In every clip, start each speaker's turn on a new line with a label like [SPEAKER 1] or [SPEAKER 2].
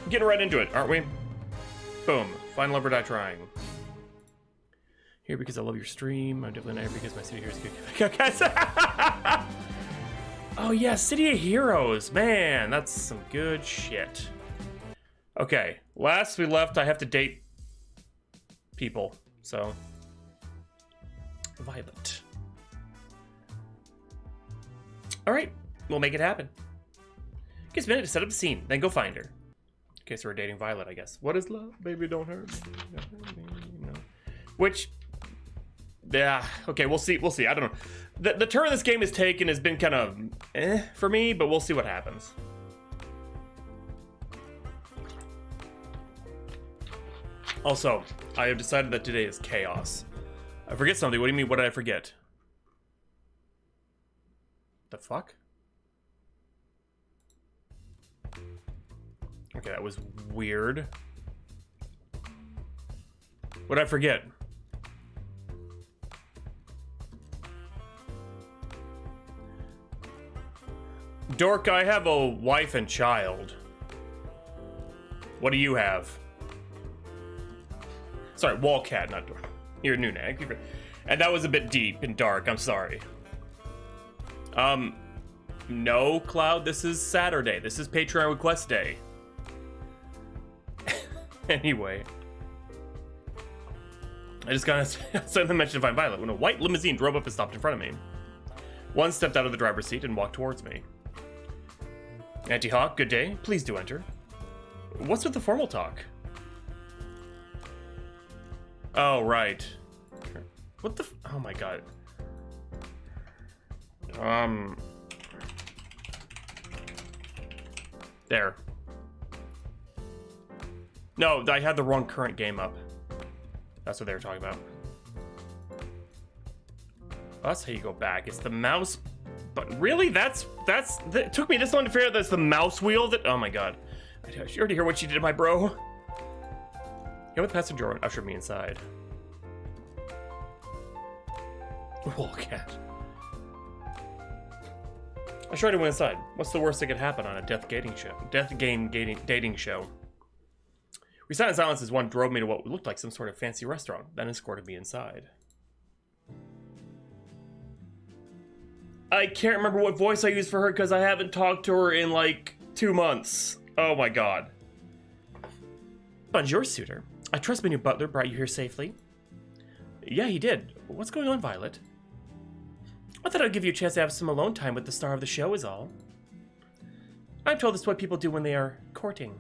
[SPEAKER 1] Getting right into it, aren't we? Boom. Find love or die trying. Here because I love your stream. I'm definitely not here because my city heroes good. Guys. Oh yeah, City of Heroes. Man, that's some good shit. Okay, last we left, I have to date people, so. Violet. Alright, we'll make it happen. Gives a minute to set up the scene, then go find her. Okay, so we're dating Violet, I guess. What is love? Baby, don't hurt me. Don't hurt me. No. Which, yeah, okay, we'll see. We'll see. I don't know. The turn this game has taken has been kind of for me, but we'll see what happens. Also, I have decided that today is chaos. I forget something. What do you mean? What did I forget? The fuck? Okay, that was weird. What did I forget? Dork, I have a wife and child. What do you have? Sorry, Wallcat, not Dork. You're new nag. And that was a bit deep and dark, I'm sorry. No, Cloud, this is Saturday. This is Patreon request day. Anyway. I just got suddenly mentioned to find Violet when a white limousine drove up and stopped in front of me. One stepped out of the driver's seat and walked towards me. Auntie Hawk, good day. Please do enter. What's with the formal talk? Oh, right. What the oh my god. There. No, I had the wrong current game up. That's what they were talking about. Oh, that's how you go back. It's the mouse. But really, it took me this long to figure out that's the mouse wheel that. Oh my god. I already hear what you did, my bro. Go with the passenger and usher me inside. Wallcat. I tried to went inside. What's the worst that could happen on a death game dating show? We sat in silence as one drove me to what looked like some sort of fancy restaurant, then escorted me inside. I can't remember what voice I used for her because I haven't talked to her in like 2 months. Oh my god. Bonjour, suitor. I trust my new butler brought you here safely. Yeah, he did. What's going on, Violet? I thought I'd give you a chance to have some alone time with the star of the show is all. I'm told that's what people do when they are courting.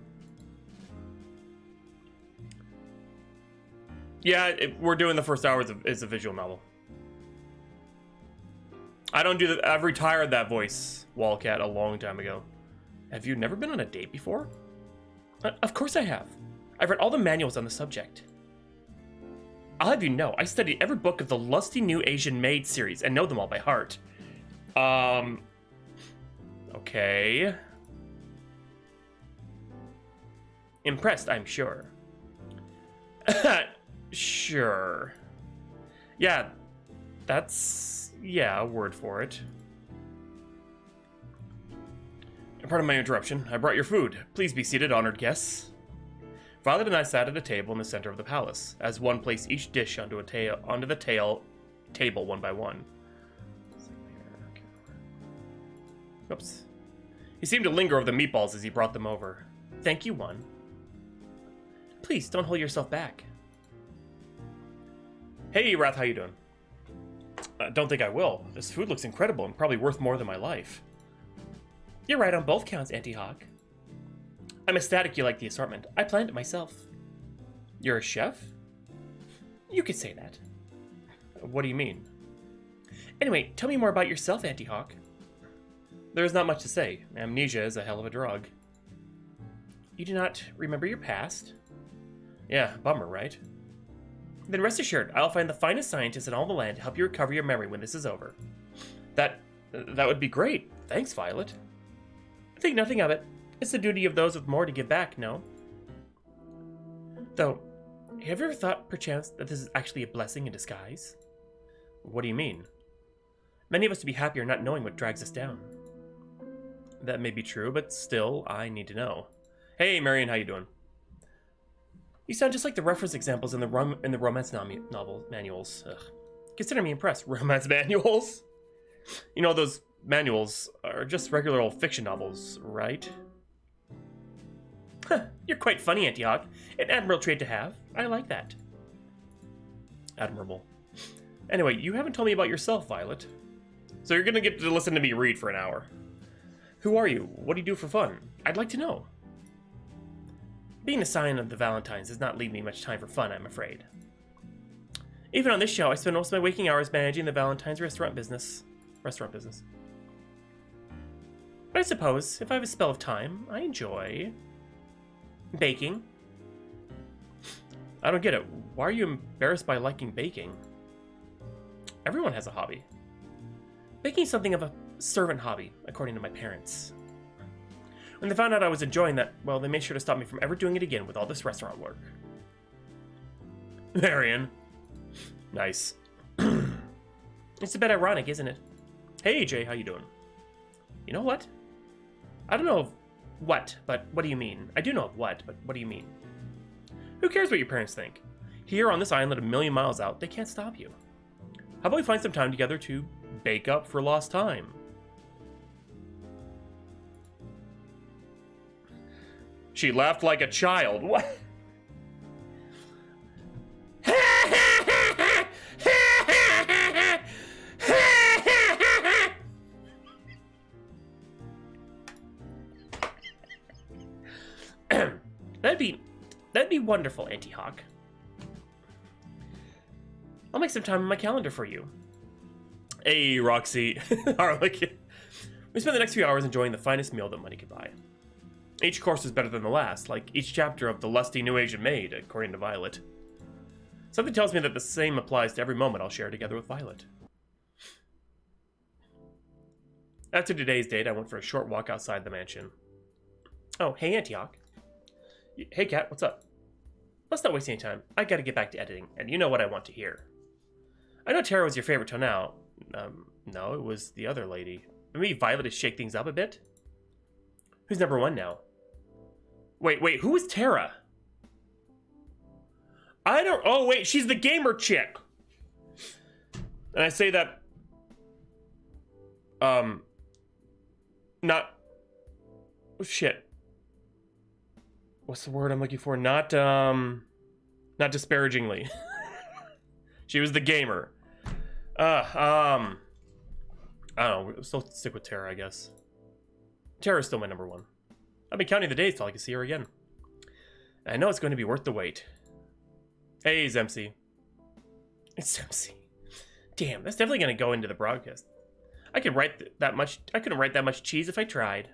[SPEAKER 1] Yeah, we're doing the first hour as a visual novel. I don't do that. I've retired that voice, Wallcat, a long time ago. Have you never been on a date before? Of course I have. I've read all the manuals on the subject. I'll have you know, I studied every book of the Lusty New Asian Maid series and know them all by heart. Okay. Impressed, I'm sure. Sure. Yeah, that's, yeah, a word for it. Pardon my interruption. I brought your food. Please be seated, honored guests. Violet and I sat at a table in the center of the palace, as one placed each dish onto the table one by one. Oops. He seemed to linger over the meatballs as he brought them over. Thank you, one. Please, don't hold yourself back. Hey, Wrath, how you doing? Don't think I will. This food looks incredible and probably worth more than my life. You're right on both counts, Auntie Hawk. I'm ecstatic you like the assortment. I planned it myself. You're a chef? You could say that. What do you mean? Anyway, tell me more about yourself, Auntie Hawk. There's not much to say. Amnesia is a hell of a drug. You do not remember your past? Yeah, bummer, right? Then rest assured, I'll find the finest scientists in all the land to help you recover your memory when this is over. That would be great. Thanks, Violet. Think nothing of it. It's the duty of those with more to give back, no? Though, have you ever thought, perchance, that this is actually a blessing in disguise? What do you mean? Many of us would be happier not knowing what drags us down. That may be true, but still, I need to know. Hey, Marion, how you doing? You sound just like the reference examples in the romance novel manuals. Ugh. Consider me impressed. Romance manuals? You know, those manuals are just regular old fiction novels, right? Huh, you're quite funny, Auntie Hawk. An admirable trait to have. I like that. Admirable. Anyway, you haven't told me about yourself, Violet. So you're gonna get to listen to me read for an hour. Who are you? What do you do for fun? I'd like to know. Being a sign of the Valentines does not leave me much time for fun, I'm afraid. Even on this show, I spend most of my waking hours managing the Valentine's restaurant business. But I suppose, if I have a spell of time, I enjoy... baking. I don't get it. Why are you embarrassed by liking baking? Everyone has a hobby. Baking is something of a servant hobby, according to my parents. When they found out I was enjoying that, well, they made sure to stop me from ever doing it again with all this restaurant work. Marion. Nice. It's a bit ironic, isn't it? Hey, Jay, how you doing? You know what? I don't know of what, but what do you mean? I do know of what, but what do you mean? Who cares what your parents think? Here on this island a million miles out, they can't stop you. How about we find some time together to bake up for lost time? She laughed like a child. What? That'd be wonderful, Auntie Hawk. I'll make some time on my calendar for you. Hey, Roxy. Harlequin. We spend the next few hours enjoying the finest meal that money could buy. Each course is better than the last, like each chapter of The Lusty New Asian Maid, according to Violet. Something tells me that the same applies to every moment I'll share together with Violet. After today's date, I went for a short walk outside the mansion. Oh, hey, Auntie Hawk. Hey, Kat, what's up? Let's not waste any time. I gotta get back to editing, and you know what I want to hear. I know Tara was your favorite till now. No, it was the other lady. Maybe Violet to shake things up a bit? Who's number one now? Wait, who is Tara? I don't... Oh, wait, she's the gamer chick! And I say that... Not... Oh, shit. What's the word I'm looking for? Not disparagingly. She was the gamer. I don't know. We'll still stick with Tara, I guess. Tara's still my number one. I've been counting the days till I can see her again. I know it's going to be worth the wait. Hey, Zemsy. It's Zemsy. Damn, that's definitely going to go into the broadcast. I couldn't write that much cheese if I tried.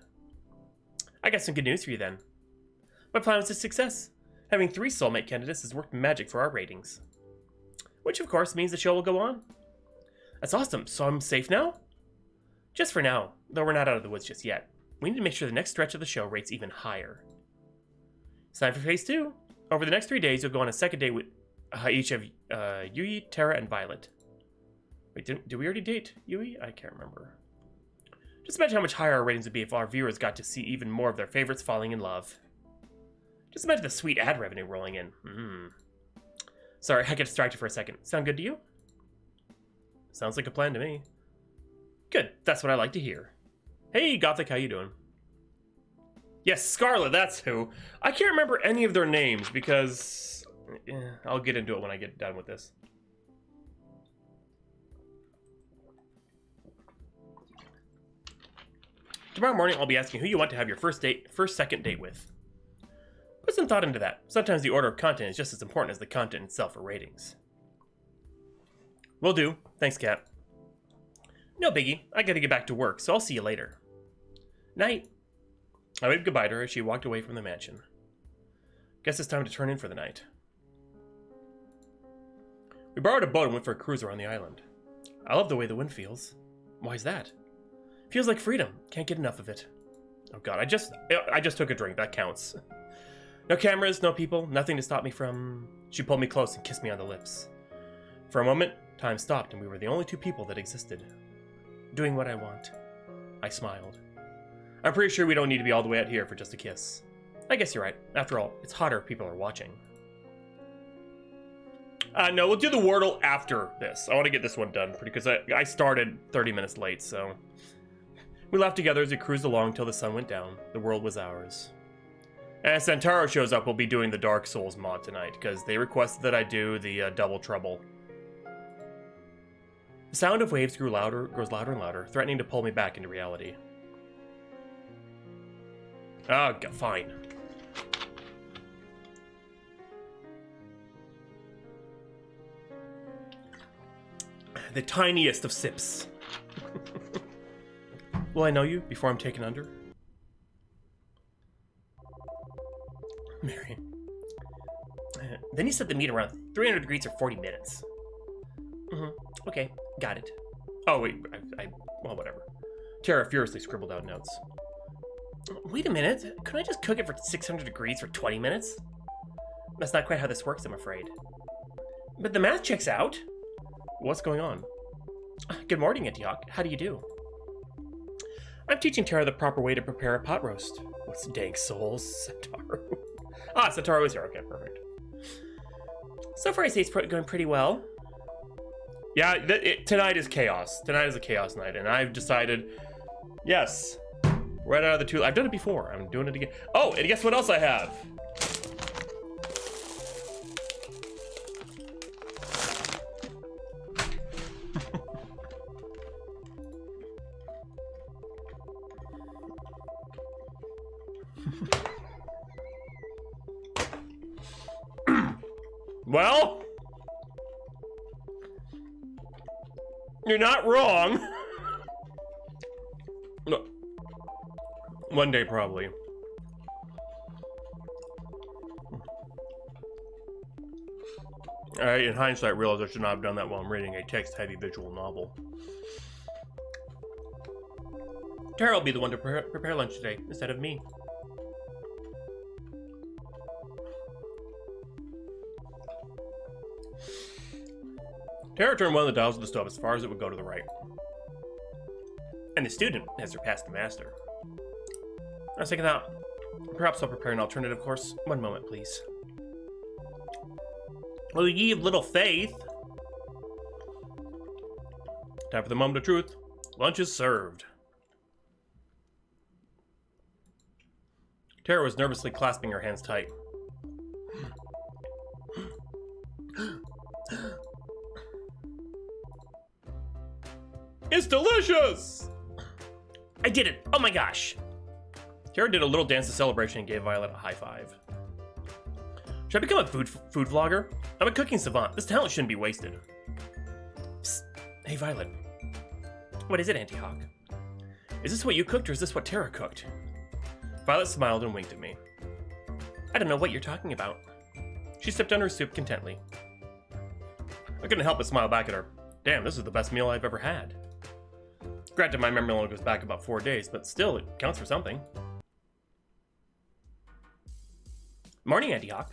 [SPEAKER 1] I got some good news for you then. My plan was a success. Having 3 soulmate candidates has worked magic for our ratings. Which, of course, means the show will go on. That's awesome. So I'm safe now? Just for now, though we're not out of the woods just yet. We need to make sure the next stretch of the show rates even higher. It's time for phase 2. Over the next 3 days, you'll go on a second date with each of Yui, Tara, and Violet. Wait, did we already date Yui? I can't remember. Just imagine how much higher our ratings would be if our viewers got to see even more of their favorites falling in love. Just imagine the sweet ad revenue rolling in. Sorry, I get distracted for a second. Sound good to you? Sounds like a plan to me. Good, that's what I like to hear. Hey, Gothic, how you doing? Yes, Scarlet, that's who. I can't remember any of their names because... I'll get into it when I get done with this. Tomorrow morning, I'll be asking who you want to have your first second date with. Put some thought into that. Sometimes the order of content is just as important as the content itself for ratings. Will do. Thanks, Kat. No biggie. I gotta get back to work, so I'll see you later. Night. I waved goodbye to her as she walked away from the mansion. Guess it's time to turn in for the night. We borrowed a boat and went for a cruise around the island. I love the way the wind feels. Why's that? Feels like freedom. Can't get enough of it. Oh god, I just took a drink. That counts. No cameras, no people, nothing to stop me from... She pulled me close and kissed me on the lips. For a moment, time stopped and we were the only 2 people that existed. Doing what I want. I smiled. I'm pretty sure we don't need to be all the way out here for just a kiss. I guess you're right. After all, it's hotter if people are watching. No, we'll do the Wordle after this. I want to get this one done because I started 30 minutes late, so... We laughed together as we cruised along till the sun went down. The world was ours. As Santaro shows up, we'll be doing the Dark Souls mod tonight, because they requested that I do the Double Trouble. The sound of waves grows louder and louder, threatening to pull me back into reality. Oh, fine. The tiniest of sips. Will I know you before I'm taken under? Mary. Then you set the meat around 300 degrees or 40 minutes. Okay, got it. Oh, wait, well, whatever. Tara furiously scribbled out notes. Wait a minute, couldn't I just cook it for 600 degrees for 20 minutes? That's not quite how this works, I'm afraid. But the math checks out. What's going on? Good morning, Auntie Hawk. How do you do? I'm teaching Tara the proper way to prepare a pot roast. What's dank souls, Santaro? Santaro is here. Okay, perfect. So far, I say it's going pretty well. Yeah, tonight is chaos. Tonight is a chaos night, and I've decided, yes, right out of the two. I've done it before. I'm doing it again. Oh, and guess what else I have? Well, you're not wrong. No. One day, probably. In hindsight, I realize I should not have done that while I'm reading a text-heavy visual novel. Tara will be the one to prepare lunch today, instead of me. Tara turned one of the dials of the stove as far as it would go to the right. And the student has surpassed the master. I was thinking that perhaps I'll prepare an alternative course. One moment, please. Well, ye of little faith. Time for the moment of truth. Lunch is served. Tara was nervously clasping her hands tight. It's delicious! I did it! Oh my gosh! Tara did a little dance of celebration and gave Violet a high five. Should I become a food vlogger? I'm a cooking savant. This talent shouldn't be wasted. Psst. Hey, Violet. What is it, Auntie Hawk? Is this what you cooked or is this what Tara cooked? Violet smiled and winked at me. I don't know what you're talking about. She sipped on her soup contently. I couldn't help but smile back at her. Damn, this is the best meal I've ever had. Granted, my memory only goes back about 4 days, but still, it counts for something. Morning, Auntie Hawk.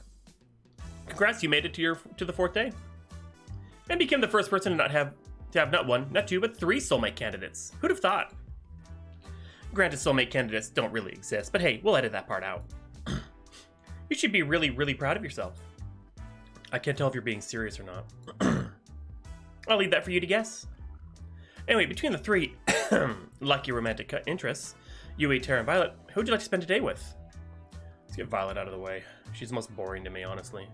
[SPEAKER 1] Congrats, you made it to the 4th day. And became the first person to have not 1, not 2, but 3 soulmate candidates. Who'd have thought? Granted, soulmate candidates don't really exist, but hey, we'll edit that part out. You should be really, really proud of yourself. I can't tell if you're being serious or not. I'll leave that for you to guess. Anyway, between the 3 lucky romantic interests, you, Tara, and Violet, who would you like to spend today with? Let's get Violet out of the way. She's the most boring to me, honestly.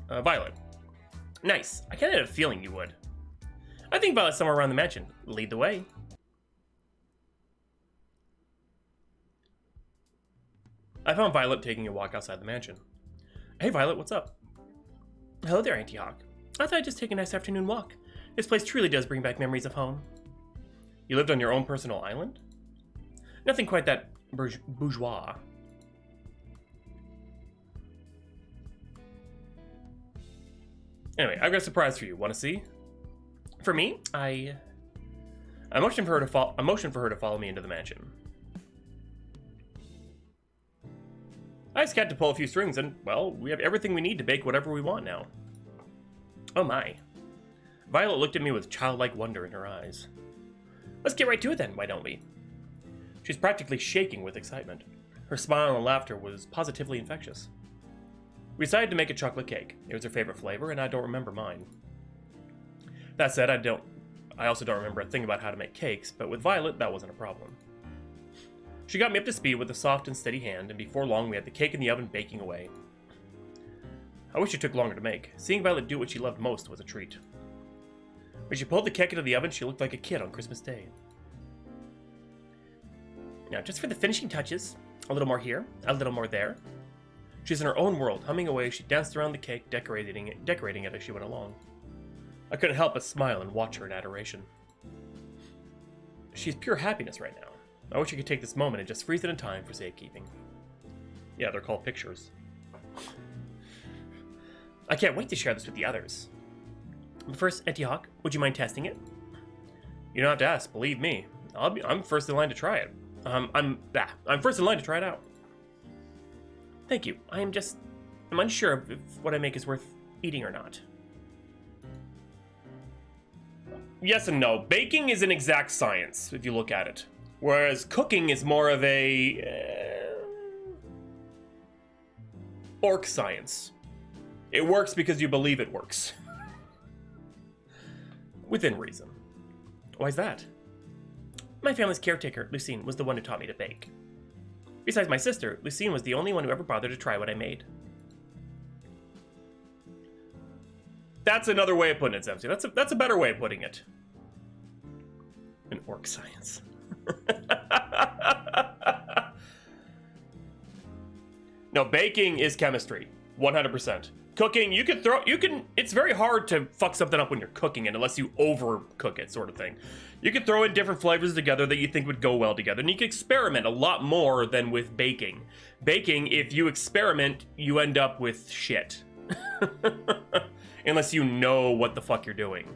[SPEAKER 1] Violet. Nice. I kind of had a feeling you would. I think Violet's somewhere around the mansion. Lead the way. I found Violet taking a walk outside the mansion. Hey, Violet, what's up? Hello there, Auntie Hawk. I thought I'd just take a nice afternoon walk. This place truly does bring back memories of home. You lived on your own personal island? Nothing quite that bourgeois. Anyway, I've got a surprise for you. Want to see? For me, I motioned for her to follow me into the mansion. I just got to pull a few strings, and well, we have everything we need to bake whatever we want now. Oh my! Violet looked at me with childlike wonder in her eyes. Let's get right to it then, why don't we? She's practically shaking with excitement. Her smile and laughter was positively infectious. We decided to make a chocolate cake. It was her favorite flavor, and I don't remember mine. That said, I also don't remember a thing about how to make cakes, but with Violet, that wasn't a problem. She got me up to speed with a soft and steady hand, and before long we had the cake in the oven baking away. I wish it took longer to make. Seeing Violet do what she loved most was a treat. When she pulled the cake out of the oven, she looked like a kid on Christmas Day. Now, just for the finishing touches, a little more here, a little more there. She's in her own world, humming away. She danced around the cake, decorating it as she went along. I couldn't help but smile and watch her in adoration. She's pure happiness right now. I wish I could take this moment and just freeze it in time for safekeeping. Yeah, they're called pictures. I can't wait to share this with the others. But first, Auntie Hawk, would you mind testing it? You don't have to ask, believe me. I'm first in line to try it. I'm first in line to try it out. Thank you. I'm unsure if what I make is worth eating or not. Yes and no. Baking is an exact science, if you look at it. Whereas cooking is more of a... orc science. It works because you believe it works. Within reason. Why's that? My family's caretaker, Lucine, was the one who taught me to bake. Besides my sister, Lucine was the only one who ever bothered to try what I made. That's another way of putting it, Zemsy. That's a better way of putting it. An orc science. No, baking is chemistry. 100%. Cooking, it's very hard to fuck something up when you're cooking it unless you overcook it, sort of thing. You can throw in different flavors together that you think would go well together, and you can experiment a lot more than with baking. Baking, if you experiment, you end up with shit. Unless you know what the fuck you're doing.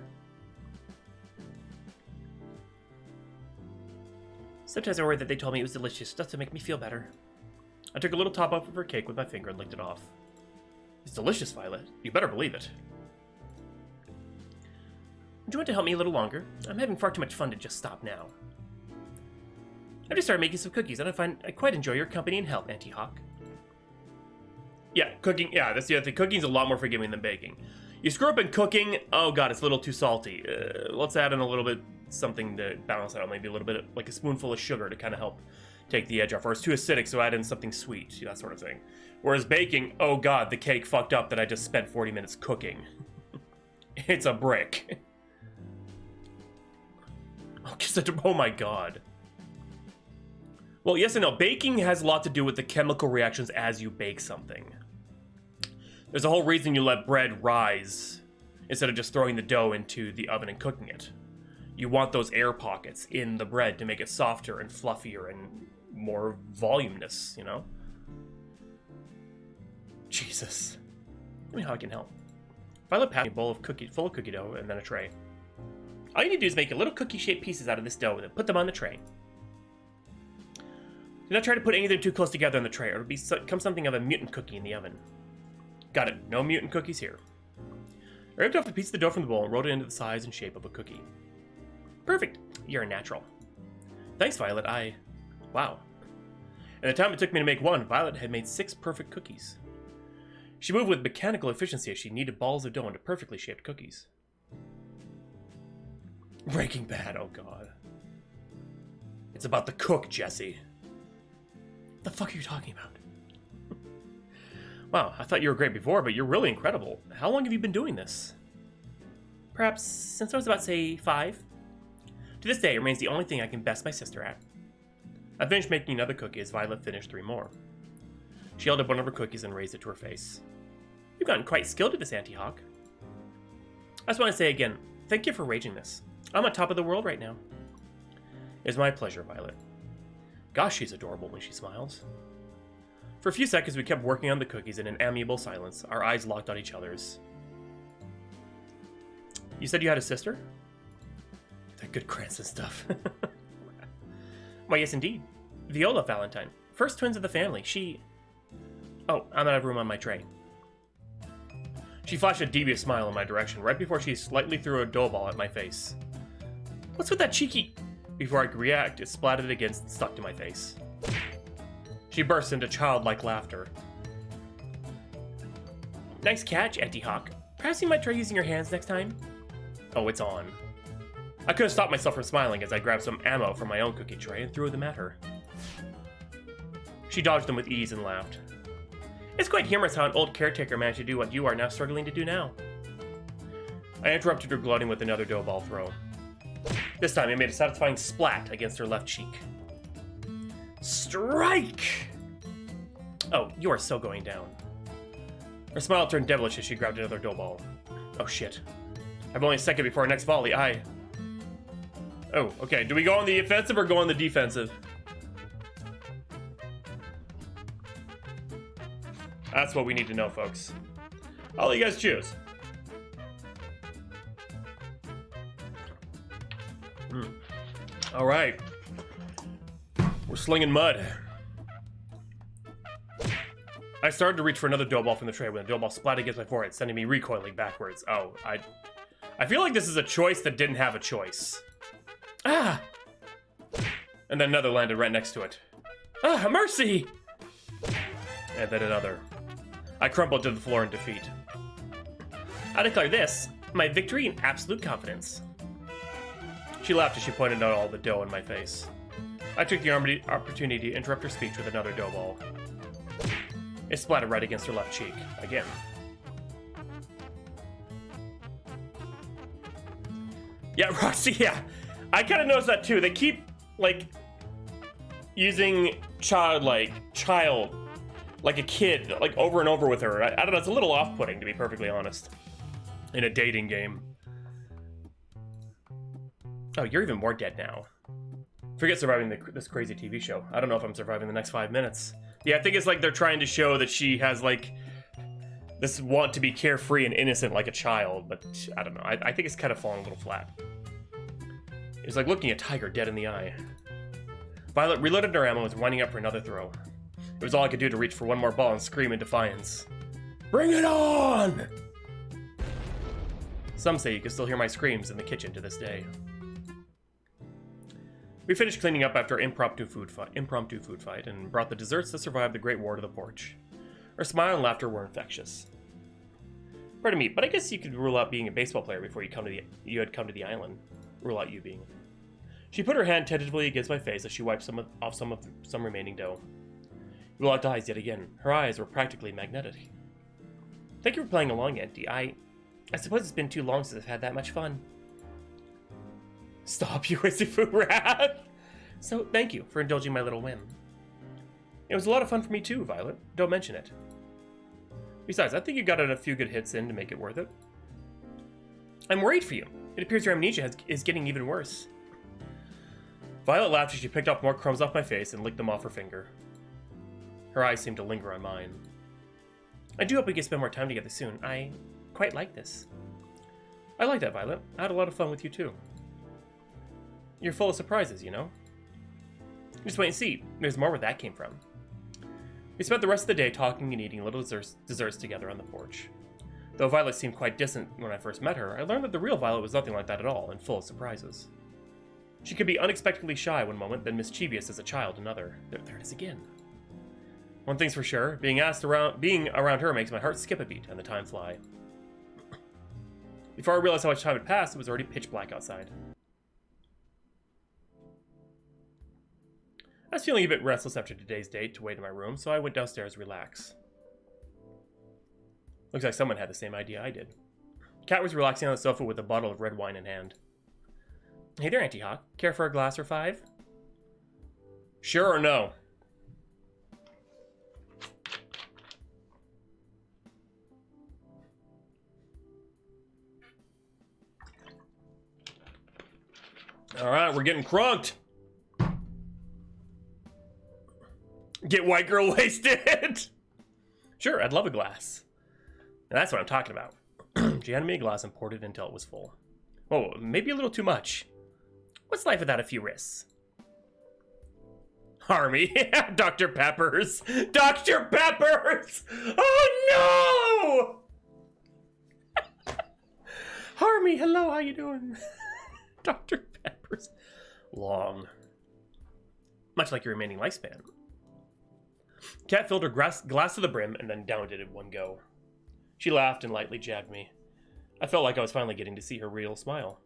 [SPEAKER 1] Sometimes I worry that they told me it was delicious just to make me feel better. I took a little top off of her cake with my finger and licked it off. It's delicious, Violet. You better believe it. Would you want to help me a little longer? I'm having far too much fun to just stop now. I've just started making some cookies, and I find I quite enjoy your company and help, Auntie Hawk. Yeah, cooking, yeah, that's the other thing. Cooking's a lot more forgiving than baking. You screw up in cooking, oh god, it's a little too salty. Let's add in a little bit something to balance out, maybe a little bit, like a spoonful of sugar to kind of help take the edge off. Or it's too acidic, so add in something sweet, that sort of thing. Whereas baking, oh god, the cake fucked up that I just spent 40 minutes cooking. It's a brick. Oh my god. Well, yes and no. Baking has a lot to do with the chemical reactions as you bake something. There's a whole reason you let bread rise instead of just throwing the dough into the oven and cooking it. You want those air pockets in the bread to make it softer and fluffier and more voluminous, you know? Jesus. Let me know how I can help. Violet passed me a bowl of full of cookie dough and then a tray. All you need to do is make a little cookie-shaped pieces out of this dough and then put them on the tray. Do not try to put anything too close together on the tray, or it'll become something of a mutant cookie in the oven. Got it. No mutant cookies here. I ripped off a piece of the dough from the bowl and rolled it into the size and shape of a cookie. Perfect. You're a natural. Thanks, Violet. Wow. In the time it took me to make one, Violet had made 6 perfect cookies. She moved with mechanical efficiency as she kneaded balls of dough into perfectly shaped cookies. Breaking Bad, oh god. It's about the cook, Jesse. What the fuck are you talking about? Wow, I thought you were great before, but you're really incredible. How long have you been doing this? Perhaps since I was about, say, 5? To this day, it remains the only thing I can best my sister at. I finished making another cookie as Violet finished 3 more. She held up one of her cookies and raised it to her face. You've gotten quite skilled at this, Auntie Hawk. I just want to say again, thank you for arranging this. I'm on top of the world right now. It's my pleasure, Violet. Gosh, she's adorable when she smiles. For a few seconds, we kept working on the cookies in an amiable silence, our eyes locked on each other's. You said you had a sister? That good Cranston stuff. Why, yes, indeed. Viola Valentine. First twins of the family. Oh, I'm out of room on my tray. She flashed a devious smile in my direction right before she slightly threw a dough ball at my face. What's with that cheeky... Before I could react, it splattered against and stuck to my face. She bursts into childlike laughter. Nice catch, Auntie Hawk. Perhaps you might try using your hands next time? Oh, it's on. I couldn't stop myself from smiling as I grabbed some ammo from my own cookie tray and threw them at her. She dodged them with ease and laughed. It's quite humorous how an old caretaker managed to do what you are now struggling to do now. I interrupted her gloating with another dough ball throw. This time, it made a satisfying splat against her left cheek. Strike! Oh, you are so going down. Her smile turned devilish as she grabbed another dough ball. Oh shit. I've only a second before our next volley. Oh, okay. Do we go on the offensive or go on the defensive? That's what we need to know, folks. I'll let you guys choose. All right. We're slinging mud. I started to reach for another dough ball from the tray when the dough ball splattered against my forehead, sending me recoiling backwards. Oh, I feel like this is a choice that didn't have a choice. Ah! And then another landed right next to it. Ah, mercy! And then another. I crumpled to the floor in defeat. I declare this my victory in absolute confidence. She laughed as she pointed out all the dough in my face. I took the opportunity to interrupt her speech with another dough ball. It splattered right against her left cheek. Again. Yeah, Roxy, yeah. I kind of noticed that too. They keep, like, using child, like a kid, like, over and over with her. I don't know, it's a little off-putting, to be perfectly honest. In a dating game. Oh, you're even more dead now. Forget surviving this crazy TV show. I don't know if I'm surviving the next 5 minutes. Yeah, I think it's like they're trying to show that she has, like, this want to be carefree and innocent like a child, but I don't know. I think it's kind of falling a little flat. It's like looking a tiger dead in the eye. Violet reloaded her ammo and was winding up for another throw. It was all I could do to reach for one more ball and scream in defiance. Bring it on! Some say you can still hear my screams in the kitchen to this day. We finished cleaning up after impromptu food fight and brought the desserts that survived the Great War to the porch. Her smile and laughter were infectious. Pardon me, but I guess you could rule out being a baseball player before you had come to the island. Rule out you being. She put her hand tentatively against my face as she wiped some remaining dough. We locked eyes yet again. Her eyes were practically magnetic. Thank you for playing along, Auntie. I suppose it's been too long since I've had that much fun. Stop, you Isifu rat! So, thank you for indulging my little whim. It was a lot of fun for me too, Violet. Don't mention it. Besides, I think you got a few good hits in to make it worth it. I'm worried for you. It appears your amnesia is getting even worse. Violet laughed as she picked up more crumbs off my face and licked them off her finger. Her eyes seemed to linger on mine. I do hope we can spend more time together soon. I quite like this. I like that, Violet. I had a lot of fun with you too. You're full of surprises, you know? Just wait and see. There's more where that came from. We spent the rest of the day talking and eating little desserts together on the porch. Though Violet seemed quite distant when I first met her, I learned that the real Violet was nothing like that at all, and full of surprises. She could be unexpectedly shy one moment, then mischievous as a child another. There it is again. One thing's for sure, being around her makes my heart skip a beat and the time fly. Before I realized how much time had passed, it was already pitch black outside. I was feeling a bit restless after today's date to wait in my room, so I went downstairs to relax. Looks like someone had the same idea I did. Kat was relaxing on the sofa with a bottle of red wine in hand. Hey there, Auntie Hawk. Care for a glass or 5? Sure or no? Alright, we're getting crunked. Get white girl wasted. Sure, I'd love a glass. And that's what I'm talking about. She handed me a glass and poured it until it was full. Oh, maybe a little too much. What's life without a few risks? Harmy. Dr. Peppers. Dr. Peppers! Oh no! Harmy, hello, how you doing? Dr. Peppers. Long. Much like your remaining lifespan. Cat filled her glass to the brim and then downed it in one go. She laughed and lightly jabbed me. I felt like I was finally getting to see her real smile.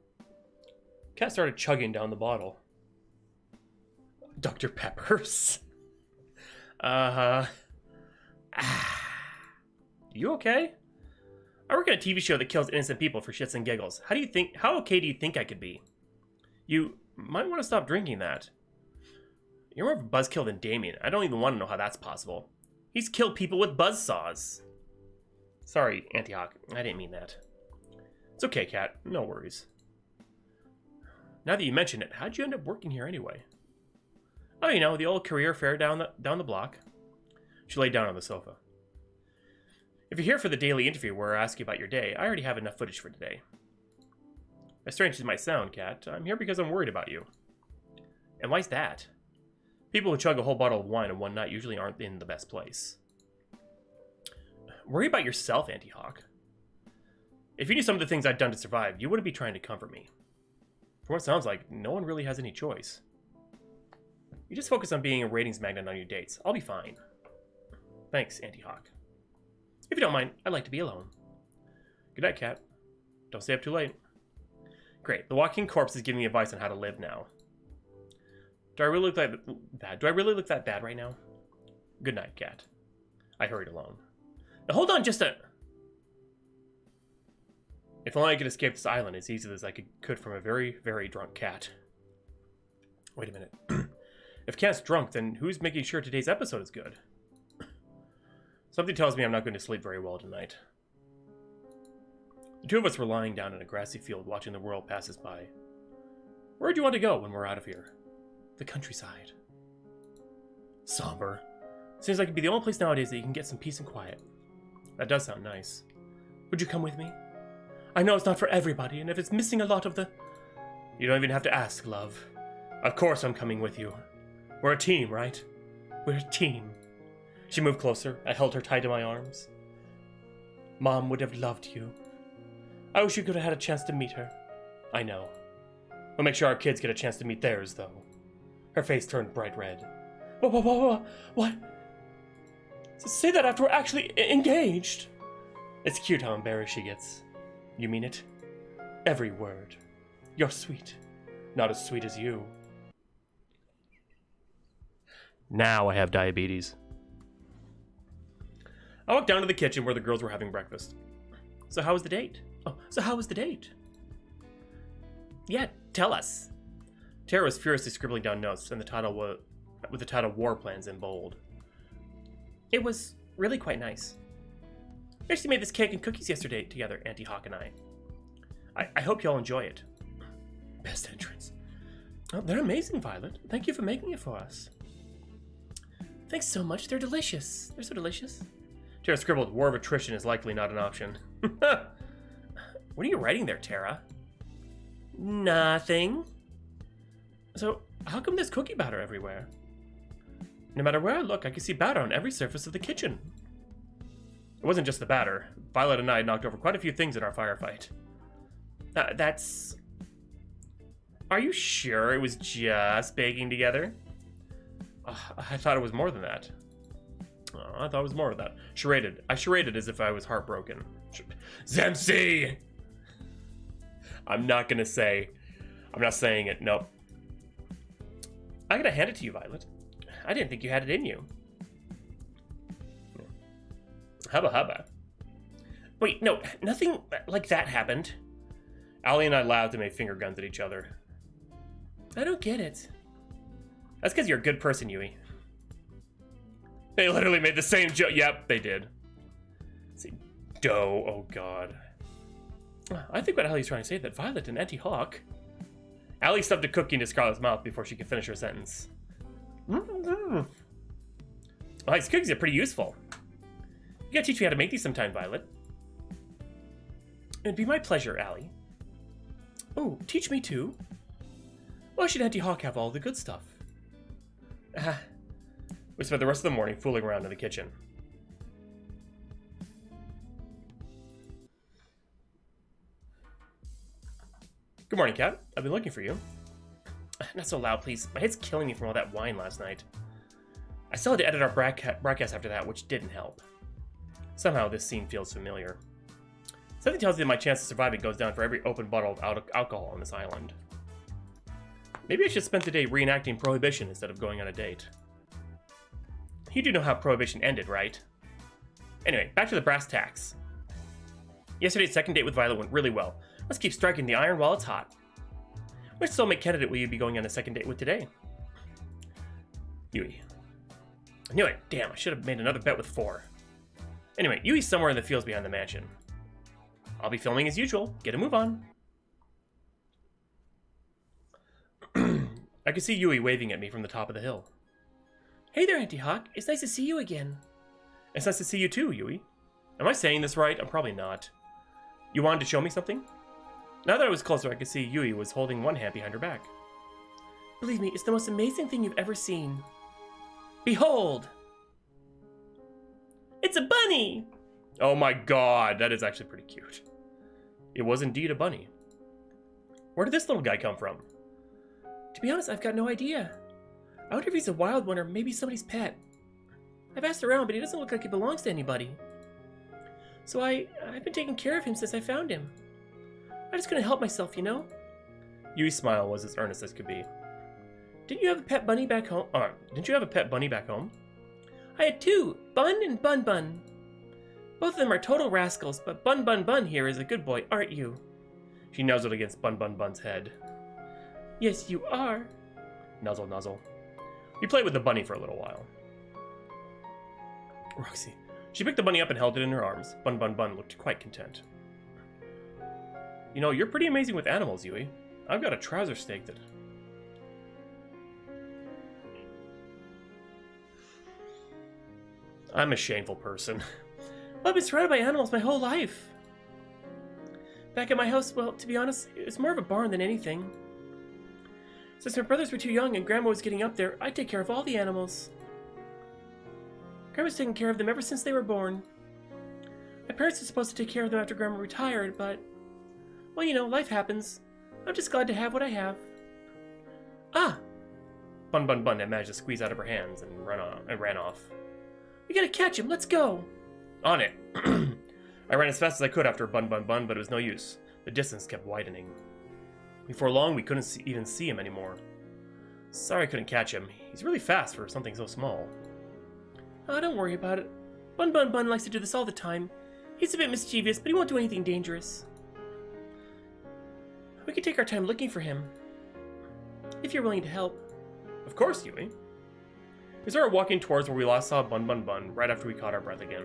[SPEAKER 1] Cat started chugging down the bottle. Dr. Peppers. You okay? I work on a TV show that kills innocent people for shits and giggles. How okay do you think I could be? You might want to stop drinking that. You're more of a buzzkill than Damien. I don't even want to know how that's possible. He's killed people with buzzsaws. Sorry, Auntie Hawk. I didn't mean that. It's okay, Cat. No worries. Now that you mention it, how'd you end up working here anyway? Oh, you know, the old career fair down the block. She laid down on the sofa. If you're here for the daily interview where I ask you about your day, I already have enough footage for today. As strange as it might sound, Cat, I'm here because I'm worried about you. And why's that? People who chug a whole bottle of wine in one night usually aren't in the best place. Worry about yourself, Auntie Hawk. If you knew some of the things I'd done to survive, you wouldn't be trying to comfort me. From what it sounds like, no one really has any choice. You just focus on being a ratings magnet on your dates. I'll be fine. Thanks, Auntie Hawk. If you don't mind, I'd like to be alone. Good night, Cat. Don't stay up too late. Great. The walking corpse is giving me advice on how to live now. Do I really look like bad? Do I really look that bad right now? Good night, Cat. I hurried along. Now hold on just a... If only I could escape this island as easily as I could from a very, very drunk cat. Wait a minute. If Cat's drunk, then who's making sure today's episode is good? Something tells me I'm not going to sleep very well tonight. The two of us were lying down in a grassy field watching the world pass us by. Where do you want to go when we're out of here? The countryside. Somber. Seems like it'd be the only place nowadays that you can get some peace and quiet. That does sound nice. Would you come with me? I know it's not for everybody, and if it's missing a lot of the... You don't even have to ask, love. Of course I'm coming with you. We're a team, right? We're a team. She moved closer. I held her tight in my arms. Mom would have loved you. I wish you could have had a chance to meet her. I know. We'll make sure our kids get a chance to meet theirs, though. Her face turned bright red. What? Say that after we're actually engaged. It's cute how embarrassed she gets. You mean it? Every word. You're sweet. Not as sweet as you. Now I have diabetes. I walked down to the kitchen where the girls were having breakfast. So how was the date? Yeah, tell us. Tara was furiously scribbling down notes, and the title with the title War Plans in bold. It was really quite nice. We actually made this cake and cookies yesterday together, Auntie Hawk and I. I hope you all enjoy it. Best entrance. Oh, they're amazing, Violet. Thank you for making it for us. Thanks so much. They're delicious. They're so delicious. Tara scribbled, war of attrition is likely not an option. What are you writing there, Tara? Nothing. So, how come there's cookie batter everywhere? No matter where I look, I can see batter on every surface of the kitchen. It wasn't just the batter. Violet and I knocked over quite a few things in our firefight. That's... Are you sure it was just baking together? I thought it was more than that. I thought it was more of that. I charaded as if I was heartbroken. Zemsi! I'm not saying it, no. I gotta hand it to you, Violet. I didn't think you had it in you. Hubba. Wait, no, nothing like that happened. Allie and I laughed and made finger guns at each other. I don't get it. That's because you're a good person, Yui. They literally made the same joke. Yep, they did. Let's see. Doe, oh god. I think what Allie's trying to say is that Violet and Auntie Hawk... Allie stuffed a cookie into Scarlett's mouth before she could finish her sentence. Well, these cookies are pretty useful. You gotta teach me how to make these sometime, Violet. It'd be my pleasure, Allie. Oh, teach me too. Why should Auntie Hawk have all the good stuff? We spent the rest of the morning fooling around in the kitchen. Good morning, Cat. I've been looking for you. Not so loud, please. My head's killing me from all that wine last night. I still had to edit our broadcast after that, which didn't help. Somehow this scene feels familiar. Something tells me that my chance of surviving goes down for every open bottle of alcohol on this island. Maybe I should spend the day reenacting Prohibition instead of going on a date. You do know how Prohibition ended, right? Anyway, back to the brass tacks. Yesterday's second date with Violet went really well. Let's keep striking the iron while it's hot. Which soulmate candidate will you be going on a second date with today? Yui. I knew it. Damn, I should have made another bet with 4. Anyway, Yui's somewhere in the fields behind the mansion. I'll be filming as usual. Get a move on. I could see Yui waving at me from the top of the hill. Hey there, Auntie Hawk. It's nice to see you again. It's nice to see you too, Yui. Am I saying this right? I'm probably not. You wanted to show me something? Now that I was closer, I could see Yui was holding one hand behind her back. Believe me, it's the most amazing thing you've ever seen. Behold! It's a bunny! Oh my god, that is actually pretty cute. It was indeed a bunny. Where did this little guy come from? To be honest, I've got no idea. I wonder if he's a wild one or maybe somebody's pet. I've asked around, but he doesn't look like he belongs to anybody. So I've been taking care of him since I found him. I just couldn't help myself, you know? Yui's smile was as earnest as could be. Didn't you have a pet bunny back home? Didn't you have a pet bunny back home? I had 2, Bun and Bun Bun. Both of them are total rascals, but Bun Bun Bun here is a good boy, aren't you? She nuzzled against Bun Bun Bun's head. Yes, you are. Nuzzle, nuzzle. We played with the bunny for a little while. Roxy. She picked the bunny up and held it in her arms. Bun Bun Bun looked quite content. You know, you're pretty amazing with animals, Yui. I've got a trouser snake that... I'm a shameful person. Well, I've been surrounded by animals my whole life. Back at my house, well, to be honest, it's more of a barn than anything. Since my brothers were too young and Grandma was getting up there, I take care of all the animals. Grandma's taken care of them ever since they were born. My parents were supposed to take care of them after Grandma retired, but... well, you know, life happens. I'm just glad to have what I have. Ah! Bun Bun Bun had managed to squeeze out of her hands and ran off. We gotta catch him, let's go! On it. I ran as fast as I could after Bun Bun Bun, but it was no use. The distance kept widening. Before long, we couldn't even see him anymore. Sorry I couldn't catch him. He's really fast for something so small. Oh, don't worry about it. Bun Bun Bun likes to do this all the time. He's a bit mischievous, but he won't do anything dangerous. We could take our time looking for him. If you're willing to help. Of course, Yui. We started walking towards where we last saw Bun Bun Bun right after we caught our breath again.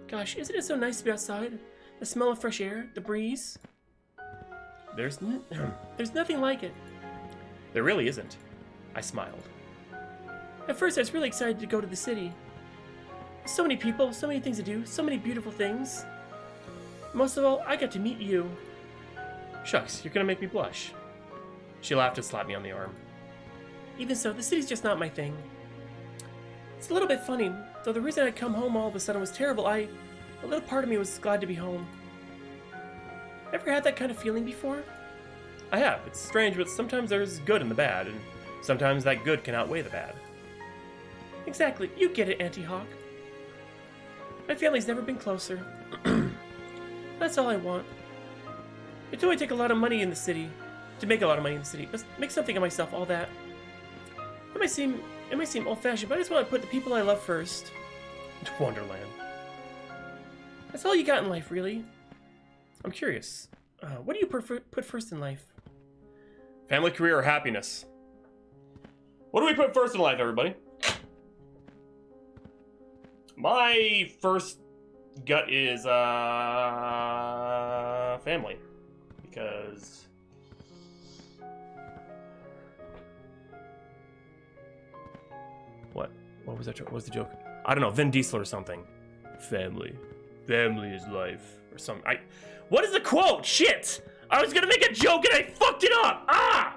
[SPEAKER 1] Gosh, isn't it so nice to be outside? The smell of fresh air, the breeze. There's nothing like it. There really isn't. I smiled. At first, I was really excited to go to the city. So many people, so many things to do, so many beautiful things. Most of all, I got to meet you. Shucks, you're gonna make me blush. She laughed and slapped me on the arm. Even so, the city's just not my thing. It's a little bit funny, though the reason I'd come home all of a sudden was terrible. A little part of me was glad to be home. Ever had that kind of feeling before? I have. It's strange, but sometimes there's good in the bad, and sometimes that good can outweigh the bad. Exactly. You get it, Auntie Hawk. My family's never been closer. That's all I want. It only take a lot of money in the city. To make a lot of money in the city. Let's make something of myself, all that. It might seem old-fashioned, but I just want to put the people I love first. Wonderland. That's all you got in life, really. I'm curious. What do you put first in life? Family, career, or happiness? What do we put first in life, everybody? My first gut is family, because what was that joke? What was the joke? I don't know, Vin Diesel or something. Family is life or something. What is the quote? Shit! I was gonna make a joke and I fucked it up. Ah!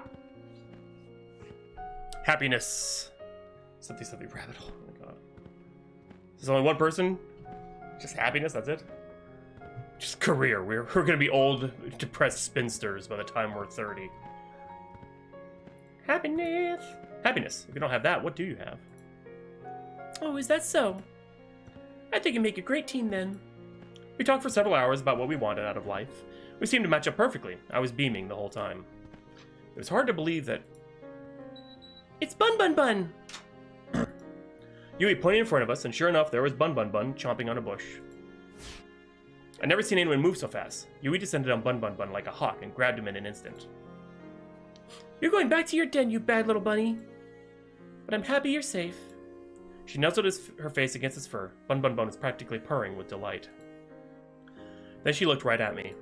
[SPEAKER 1] Happiness. Something rabbit hole. Oh my god. There's only one person? Just happiness, that's it? Just career. We're gonna be old, depressed spinsters by the time we're 30. Happiness. Happiness. If you don't have that, what do you have? Oh, is that so? I think it'd make a great team then. We talked for several hours about what we wanted out of life. We seemed to match up perfectly. I was beaming the whole time. It was hard to believe that... It's Bun Bun Bun! Yui pointed in front of us, and sure enough, there was Bun Bun Bun chomping on a bush. I'd never seen anyone move so fast. Yui descended on Bun Bun Bun like a hawk and grabbed him in an instant. You're going back to your den, you bad little bunny. But I'm happy you're safe. She nuzzled her face against his fur. Bun Bun Bun was practically purring with delight. Then she looked right at me.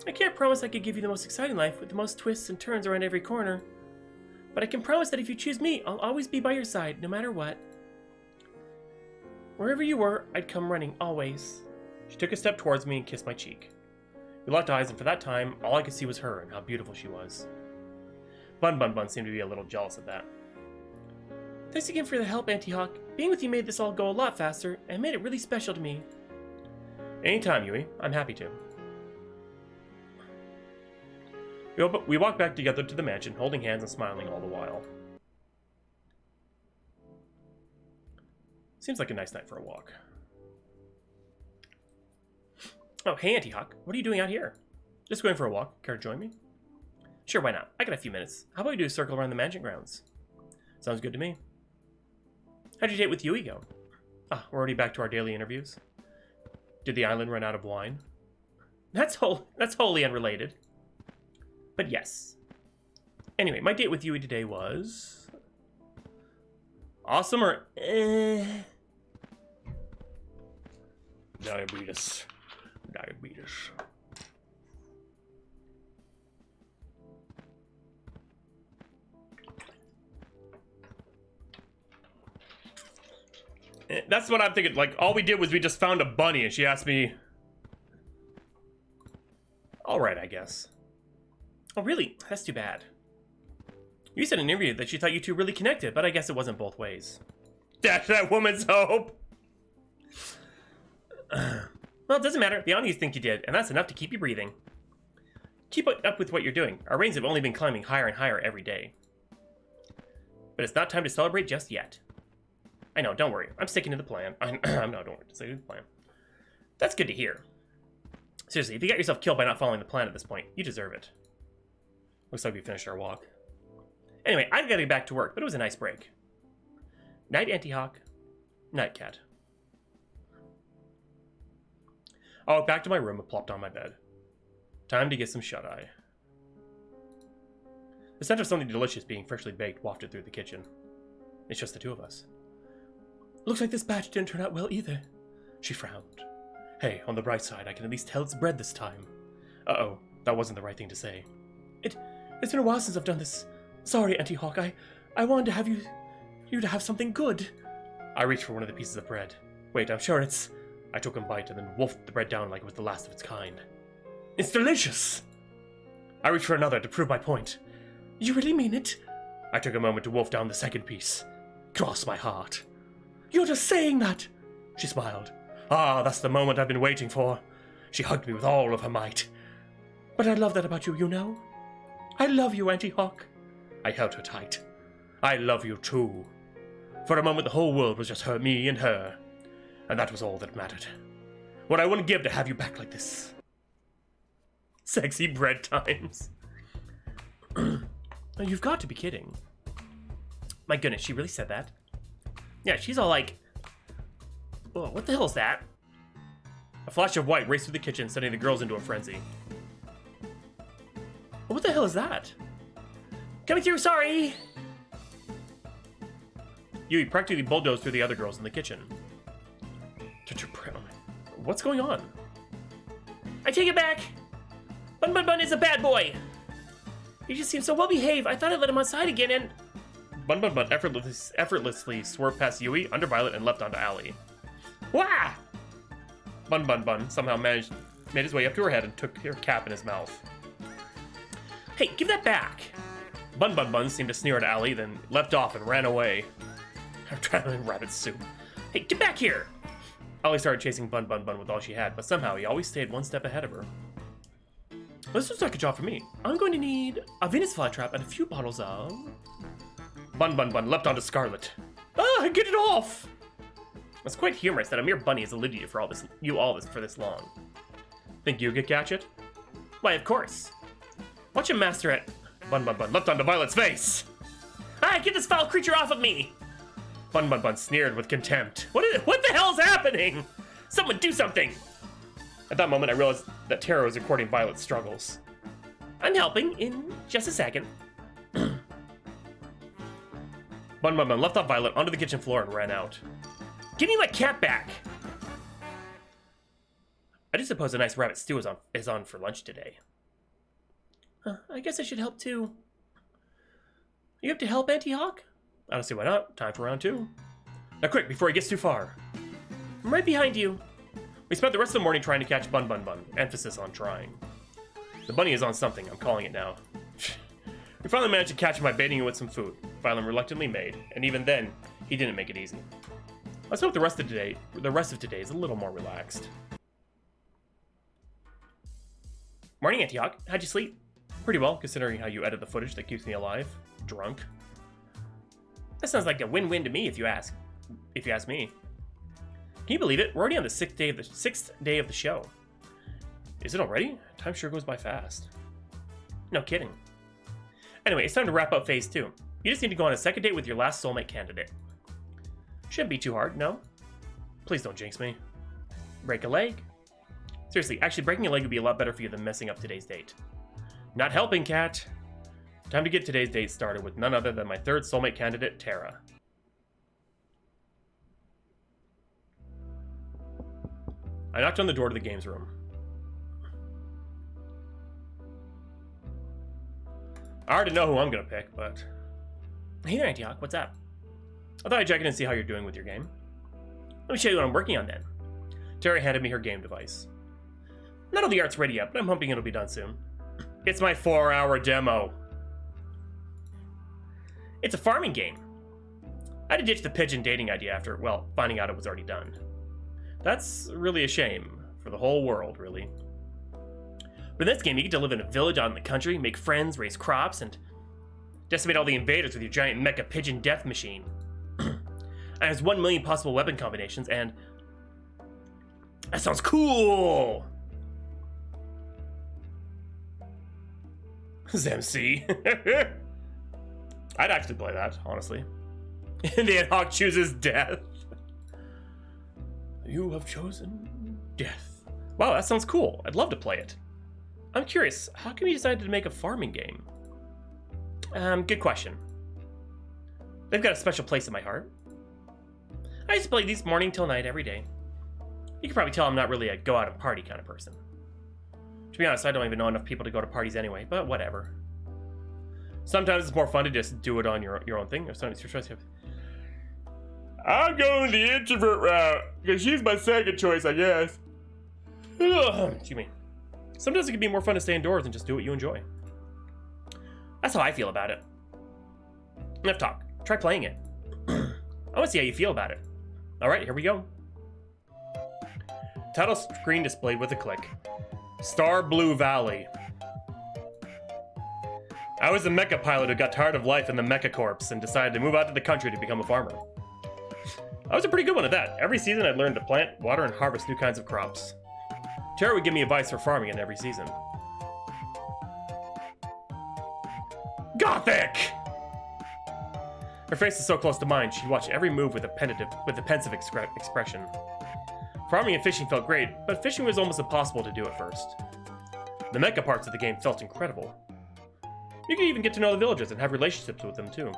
[SPEAKER 1] I can't promise I could give you the most exciting life with the most twists and turns around every corner. But I can promise that if you choose me, I'll always be by your side, no matter what. Wherever you were, I'd come running, always. She took a step towards me and kissed my cheek. We locked eyes, and for that time, all I could see was her and how beautiful she was. Bun Bun Bun seemed to be a little jealous of that. Thanks again for the help, Auntie Hawk. Being with you made this all go a lot faster, and made it really special to me. Anytime, Yui. I'm happy to. We walked back together to the mansion, holding hands and smiling all the while. Seems like a nice night for a walk. Oh, hey, Auntie Hawk. What are you doing out here? Just going for a walk. Care to join me? Sure, why not? I got a few minutes. How about we do a circle around the mansion grounds? Sounds good to me. How'd your date with Yui go? Ah, we're already back to our daily interviews. Did the island run out of wine? That's wholly unrelated. But yes. Anyway, my date with Yui today was... awesome or Diabetes. That's what I'm thinking. Like, all we did was we just found a bunny and she asked me... Alright, I guess. Oh, really? That's too bad. You said in an interview that you thought you two really connected, but I guess it wasn't both ways. Dash that woman's hope! Well, it doesn't matter. The Anis think you did, and that's enough to keep you breathing. Keep up with what you're doing. Our ratings have only been climbing higher and higher every day. But it's not time to celebrate just yet. I know, don't worry. I'm sticking to the plan. No, don't worry. Sticking to the plan. That's good to hear. Seriously, if you got yourself killed by not following the plan at this point, you deserve it. Looks like we finished our walk. Anyway, I've got to get back to work, but it was a nice break. Night, Auntie Hawk. Night, Cat. I walked back to my room and plopped on my bed. Time to get some shut-eye. The scent of something delicious being freshly baked wafted through the kitchen. It's just the two of us. Looks like this batch didn't turn out well either. She frowned. Hey, on the bright side, I can at least tell it's bread this time. Uh-oh, that wasn't the right thing to say. It's been a while since I've done this. Sorry, Auntie Hawk, I wanted to have you to have something good. I reached for one of the pieces of bread. Wait, I'm sure it's... I took a bite and then wolfed the bread down like it was the last of its kind. It's delicious! I reached for another to prove my point. You really mean it? I took a moment to wolf down the second piece. Cross my heart. You're just saying that! She smiled. Ah, that's the moment I've been waiting for. She hugged me with all of her might. But I love that about you, you know? I love you, Auntie Hawk. I held her tight. I love you too. For a moment the whole world was just her, me and her. And that was all that mattered. What I wouldn't give to have you back like this. Sexy bread times. You've got to be kidding. My goodness, she really said that? Yeah, she's all like... Oh, what the hell is that? A flash of white raced through the kitchen, sending the girls into a frenzy. What the hell is that? Coming through, sorry! Yui practically bulldozed through the other girls in the kitchen. What's going on? I take it back! Bun Bun Bun is a bad boy! He just seems so well-behaved, I thought I'd let him outside again and... Bun Bun Bun effortlessly swerved past Yui, Underviolet, and leapt onto Allie. Wah! Bun Bun Bun somehow made his way up to her head and took her cap in his mouth. Hey, give that back! Bun Bun Bun seemed to sneer at Allie, then leapt off and ran away. I'm traveling rabbit soup. Hey, get back here! Allie started chasing Bun Bun Bun with all she had, but somehow he always stayed one step ahead of her. This looks like a job for me. I'm going to need a Venus flytrap and a few bottles of... Bun Bun Bun leapt onto Scarlet. Ah, get it off! It's quite humorous that a mere bunny has eluded you for for this long. Think you could catch it? Why, of course. Watch him master it. Bun Bun Bun leapt onto Violet's face. Ah, get this foul creature off of me! Bun Bun Bun sneered with contempt. What the hell's happening? Someone do something! At that moment, I realized that Tara was recording Violet's struggles. I'm helping in just a second. Bun Bun Bun left off Violet onto the kitchen floor and ran out. Give me my cat back! I do suppose a nice rabbit stew is on for lunch today. I guess I should help too. You have to help, Auntie Hawk? I don't see why not. Time for round 2. Now quick, before he gets too far. I'm right behind you. We spent the rest of the morning trying to catch Bun Bun Bun. Emphasis on trying. The bunny is on something. I'm calling it now. We finally managed to catch him by baiting him with some food. Phylum reluctantly made, and even then, he didn't make it easy. Let's hope the rest of today is a little more relaxed. Morning, Auntie Hawk. How'd you sleep? Pretty well, considering how you edit the footage that keeps me alive. Drunk. That sounds like a win-win to me, if you ask me. Can you believe it? We're already on the sixth day of the show. Is it already? Time sure goes by fast. No kidding. Anyway, it's time to wrap up phase 2. You just need to go on a second date with your last soulmate candidate. Shouldn't be too hard, no? Please don't jinx me. Break a leg? Seriously, actually breaking a leg would be a lot better for you than messing up today's date. Not helping, Cat. Time to get today's date started with none other than my third soulmate candidate, Tara. I knocked on the door to the games room. I already know who I'm gonna pick, but... Hey there, Auntie Hawk, what's up? I thought I'd check in and see how you're doing with your game. Let me show you what I'm working on then. Tara handed me her game device. None of the art's ready yet, but I'm hoping it'll be done soon. It's my 4-hour demo. It's a farming game. I had to ditch the pigeon dating idea after, well, finding out it was already done. That's really a shame. For the whole world, really. But in this game, you get to live in a village out in the country, make friends, raise crops, and decimate all the invaders with your giant mecha pigeon death machine. And there's 1 million possible weapon combinations, and... That sounds cool! Zemc. I'd actually play that, honestly. And the Hawk chooses death. You have chosen death. Wow, that sounds cool. I'd love to play it. I'm curious, how come you decided to make a farming game? Good question. They've got a special place in my heart. I used to play these morning till night every day. You can probably tell I'm not really a go out and party kind of person. To be honest, I don't even know enough people to go to parties anyway, but whatever. Sometimes it's more fun to just do it on your own thing. Or sometimes you're trying to... I'm going the introvert route, because she's my second choice, I guess. Excuse me. Sometimes it can be more fun to stay indoors and just do what you enjoy. That's how I feel about it. Enough talk. Try playing it. I want to see how you feel about it. Alright, here we go. Title screen displayed with a click. Star Blue Valley. I was a mecha pilot who got tired of life in the mecha corps and decided to move out to the country to become a farmer. I was a pretty good one at that. Every season I'd learn to plant, water, and harvest new kinds of crops. Tara would give me advice for farming in every season. Gothic! Her face is so close to mine, she watched every move with a pensive expression. Farming and fishing felt great, but fishing was almost impossible to do at first. The mecha parts of the game felt incredible. You could even get to know the villagers and have relationships with them too.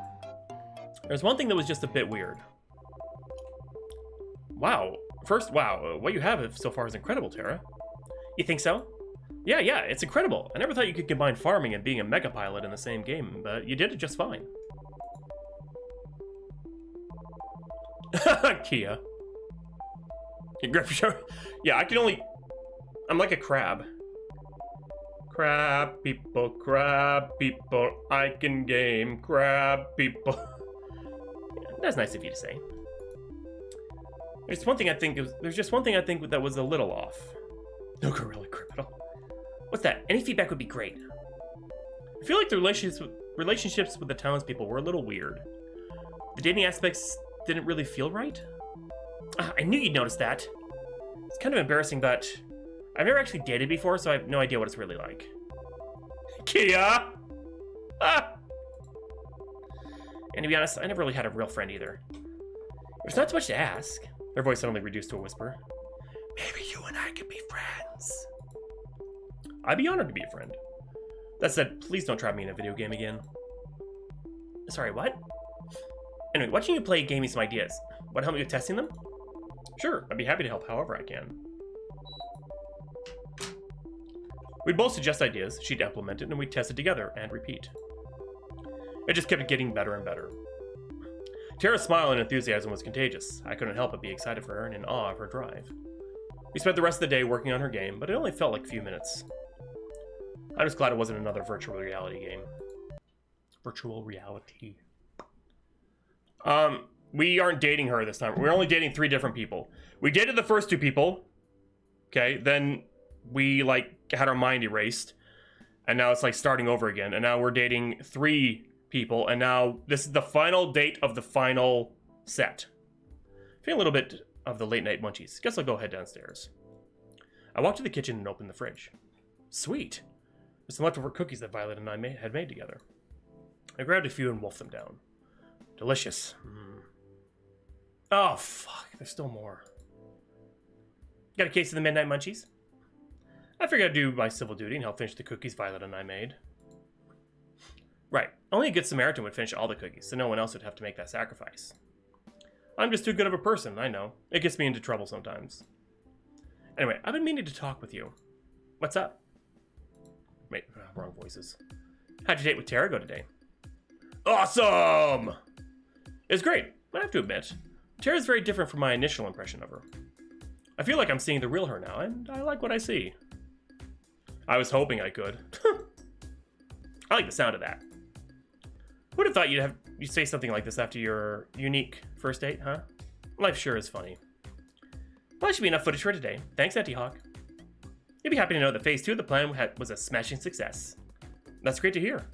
[SPEAKER 1] There's one thing that was just a bit weird. Wow. First, wow, what you have so far is incredible, Tara. You think so? Yeah, it's incredible. I never thought you could combine farming and being a mecha pilot in the same game, but you did it just fine. Kia. Yeah, I'm like a crab. Crab people, I can game crab people. That's nice of you to say. There's just one thing I think that was a little off. No gorilla criminal. What's that? Any feedback would be great. I feel like the relationships with the townspeople were a little weird. The dating aspects didn't really feel right. I knew you'd notice that. It's kind of embarrassing, but I've never actually dated before, so I have no idea what it's really like. Kia! Ah! And to be honest, I never really had a real friend either. There's not too much to ask. Her voice suddenly reduced to a whisper. Maybe you and I could be friends. I'd be honored to be a friend. That said, please don't trap me in a video game again. Sorry, what? Anyway, watching you play gave me some ideas. Want to help me with testing them? Sure, I'd be happy to help however I can. We'd both suggest ideas, she'd implement it, and we'd test it together and repeat. It just kept getting better and better. Tara's smile and enthusiasm was contagious. I couldn't help but be excited for her and in awe of her drive. We spent the rest of the day working on her game, but it only felt like a few minutes. I'm just glad it wasn't another virtual reality game. Virtual reality. We aren't dating her this time. We're only dating 3 different people. We dated the first 2 people. Okay, then we, like, had our mind erased. And now it's, like, starting over again. And now we're dating 3 people. And now this is the final date of the final set. Feeling a little bit of the late night munchies. Guess I'll go head downstairs. I walked to the kitchen and opened the fridge. Sweet. There's some leftover cookies that Violet and I had made together. I grabbed a few and wolfed them down. Delicious. Oh, fuck. There's still more. Got a case of the midnight munchies? I figured I'd do my civil duty and help finish the cookies Violet and I made. Right. Only a good Samaritan would finish all the cookies, so no one else would have to make that sacrifice. I'm just too good of a person, I know. It gets me into trouble sometimes. Anyway, I've been meaning to talk with you. What's up? Wait, wrong voices. How'd your date with Tara go today? Awesome! It was great, I have to admit. Tara's very different from my initial impression of her. I feel like I'm seeing the real her now, and I like what I see. I was hoping I could. I like the sound of that. Who'd have thought you'd say something like this after your unique first date, huh? Life sure is funny. Well, that should be enough footage for today. Thanks, Auntie Hawk. You'll be happy to know that Phase 2 of the plan was a smashing success. That's great to hear.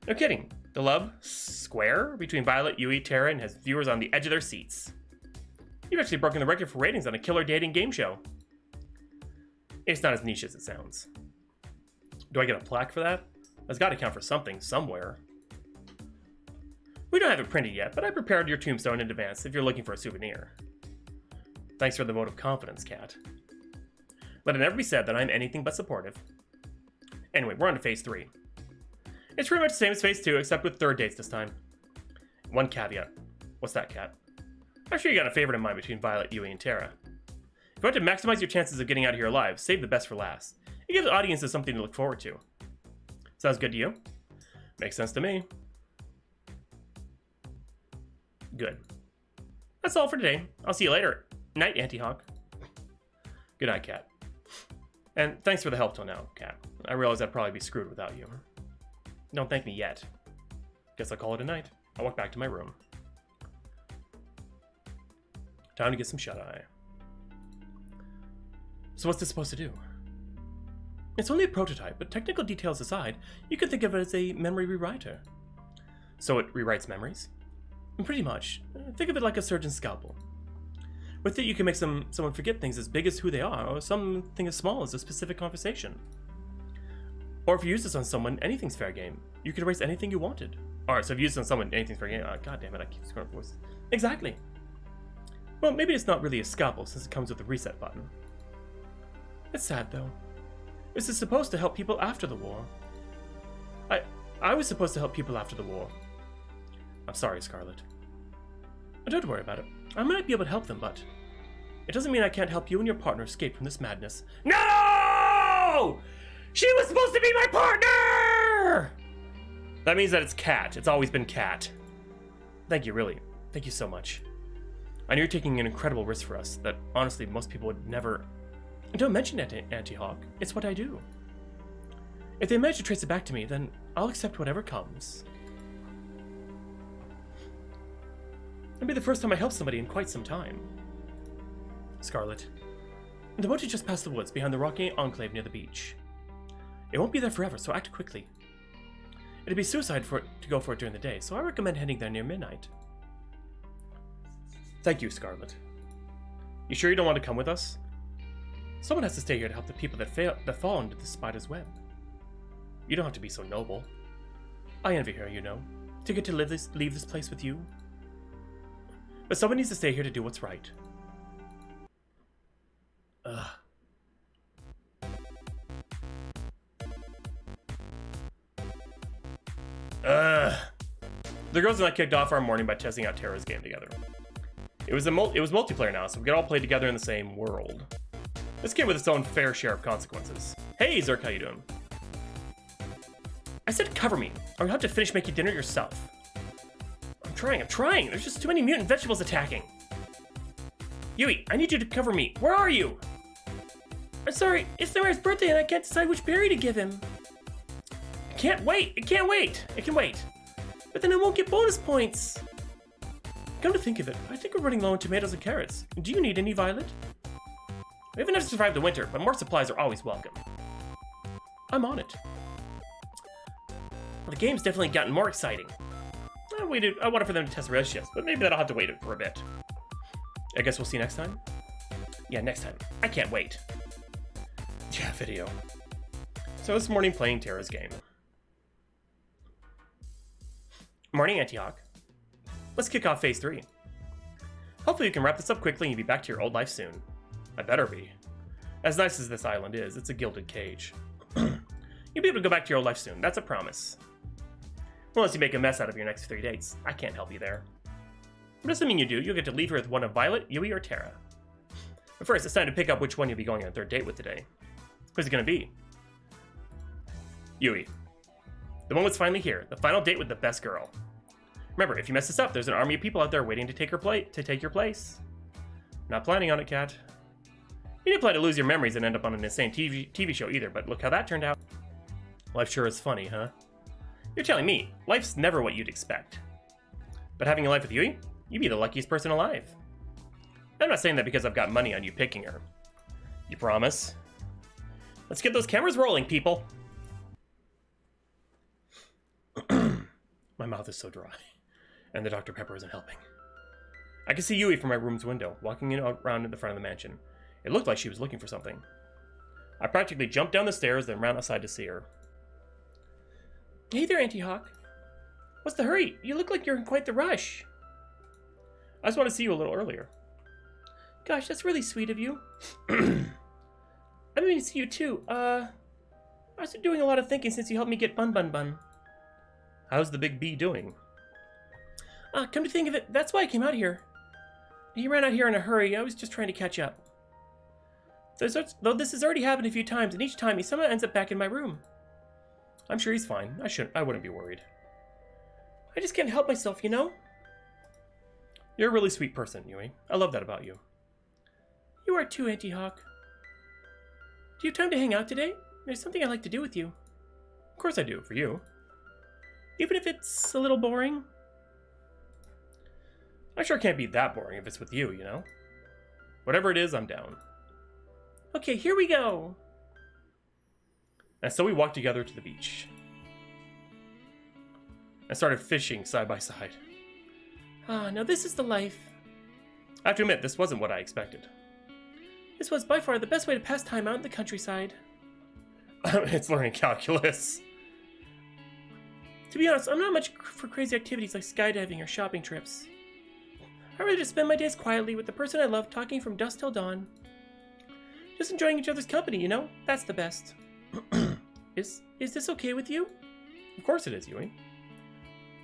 [SPEAKER 1] No kidding. The love square between Violet, Yui, Tara, and his viewers on the edge of their seats. You've actually broken the record for ratings on a killer dating game show. It's not as niche as it sounds. Do I get a plaque for that? That's got to count for something somewhere. We don't have it printed yet, but I prepared your tombstone in advance if you're looking for a souvenir. Thanks for the vote of confidence, Kat. Let it never be said that I'm anything but supportive. Anyway, we're on to Phase 3. It's pretty much the same as Phase 2, except with 3rd dates this time. One caveat. What's that, Kat? I'm sure you got a favorite in mind between Violet, Yui, and Tara. If you want to maximize your chances of getting out of here alive, save the best for last. It gives audiences something to look forward to. Sounds good to you? Makes sense to me. Good. That's all for today. I'll see you later. Night, Auntie Hawk. Good night, Kat. And thanks for the help till now, Kat. I realize I'd probably be screwed without you. Don't thank me yet. Guess I'll call it a night. I'll walk back to my room. Time to get some shut-eye. So what's this supposed to do? It's only a prototype, but technical details aside, you could think of it as a memory rewriter. So it rewrites memories? Pretty much. Think of it like a surgeon's scalpel. With it, you can make someone forget things as big as who they are, or something as small as a specific conversation. Or if you use this on someone, anything's fair game. You could erase anything you wanted. Alright, so if you use this on someone, anything's fair game. God damn it, I keep screwing up voice. Exactly. Well, maybe it's not really a scalpel since it comes with a reset button. It's sad though. This is supposed to help people after the war. I was supposed to help people after the war. I'm sorry, Scarlet. Don't worry about it. I might be able to help them, but it doesn't mean I can't help you and your partner escape from this madness. No! She was supposed to be my partner! That means that it's Kat. It's always been Kat. Thank you, really. Thank you so much. I know you're taking an incredible risk for us that honestly most people would never... Don't mention it, Auntie Hawk. It's what I do. If they manage to trace it back to me, then I'll accept whatever comes. It'll be the first time I help somebody in quite some time. Scarlet. The boat is just past the woods behind the rocky enclave near the beach. It won't be there forever, so act quickly. It'd be suicide to go for it during the day, so I recommend heading there near midnight. Thank you, Scarlet. You sure you don't want to come with us? Someone has to stay here to help the people that fall into the spider's web. You don't have to be so noble. I envy her, you know, to get to leave this place with you. But someone needs to stay here to do what's right. Ugh. The girls and I kicked off our morning by testing out Terra's game together. It was multiplayer now, so we could all play together in the same world. This came with its own fair share of consequences. Hey, Zerk, how you doing? I said cover me, or you'll have to finish making dinner yourself. I'm trying. There's just too many mutant vegetables attacking. Yui, I need you to cover me. Where are you? I'm sorry, it's Noir's birthday and I can't decide which berry to give him. It can't wait. It can wait. But then I won't get bonus points. Come to think of it, I think we're running low on tomatoes and carrots. Do you need any, Violet? We haven't enough to survive the winter, but more supplies are always welcome. I'm on it. Well, the game's definitely gotten more exciting. I wanted for them to test relationships, but maybe that'll have to wait for a bit. I guess we'll see next time? Yeah, next time. I can't wait. Yeah, video. So this morning playing Terra's game. Morning, Anti-Hawk. Let's kick off Phase 3. Hopefully you can wrap this up quickly and you'll be back to your old life soon. I better be. As nice as this island is, it's a gilded cage. You'll be able to go back to your old life soon, that's a promise. Unless you make a mess out of your next 3 dates. I can't help you there. But assuming you do, you'll get to leave here with one of Violet, Yui, or Terra. But first, it's time to pick up which one you'll be going on a third date with today. Who's it gonna be? Yui. The moment's finally here, the final date with the best girl. Remember, if you mess this up, there's an army of people out there waiting to take your place. Not planning on it, Cat. You didn't plan to lose your memories and end up on an insane TV show either, but look how that turned out. Life sure is funny, huh? You're telling me, life's never what you'd expect. But having a life with Yui, you'd be the luckiest person alive. I'm not saying that because I've got money on you picking her. You promise? Let's get those cameras rolling, people. My mouth is so dry, and the Dr. Pepper isn't helping. I could see Yui from my room's window, walking around in the front of the mansion. It looked like she was looking for something. I practically jumped down the stairs, then ran outside to see her. Hey there, Anti-Hawk. What's the hurry? You look like you're in quite the rush. I just want to see you a little earlier. Gosh, that's really sweet of you. I mean to see you too. I've been doing a lot of thinking since you helped me get Bun. How's the big bee doing? Come to think of it, that's why I came out here. He ran out here in a hurry. I was just trying to catch up. Though this has already happened a few times, and each time he somehow ends up back in my room. I'm sure he's fine. I wouldn't be worried. I just can't help myself, you know? You're a really sweet person, Yui. I love that about you. You are too, Anti-Hawk. Do you have time to hang out today? There's something I'd like to do with you. Of course I do, for you. Even if it's a little boring. I sure can't be that boring if it's with you, you know? Whatever it is, I'm down. Okay, here we go. And so we walked together to the beach. I started fishing side by side. Now this is the life. I have to admit, this wasn't what I expected. This was by far the best way to pass time out in the countryside. It's learning calculus. To be honest, I'm not much for crazy activities like skydiving or shopping trips. I'd rather just spend my days quietly with the person I love, talking from dusk till dawn. Just enjoying each other's company, you know? That's the best. Is this okay with you? Of course it is, Yui.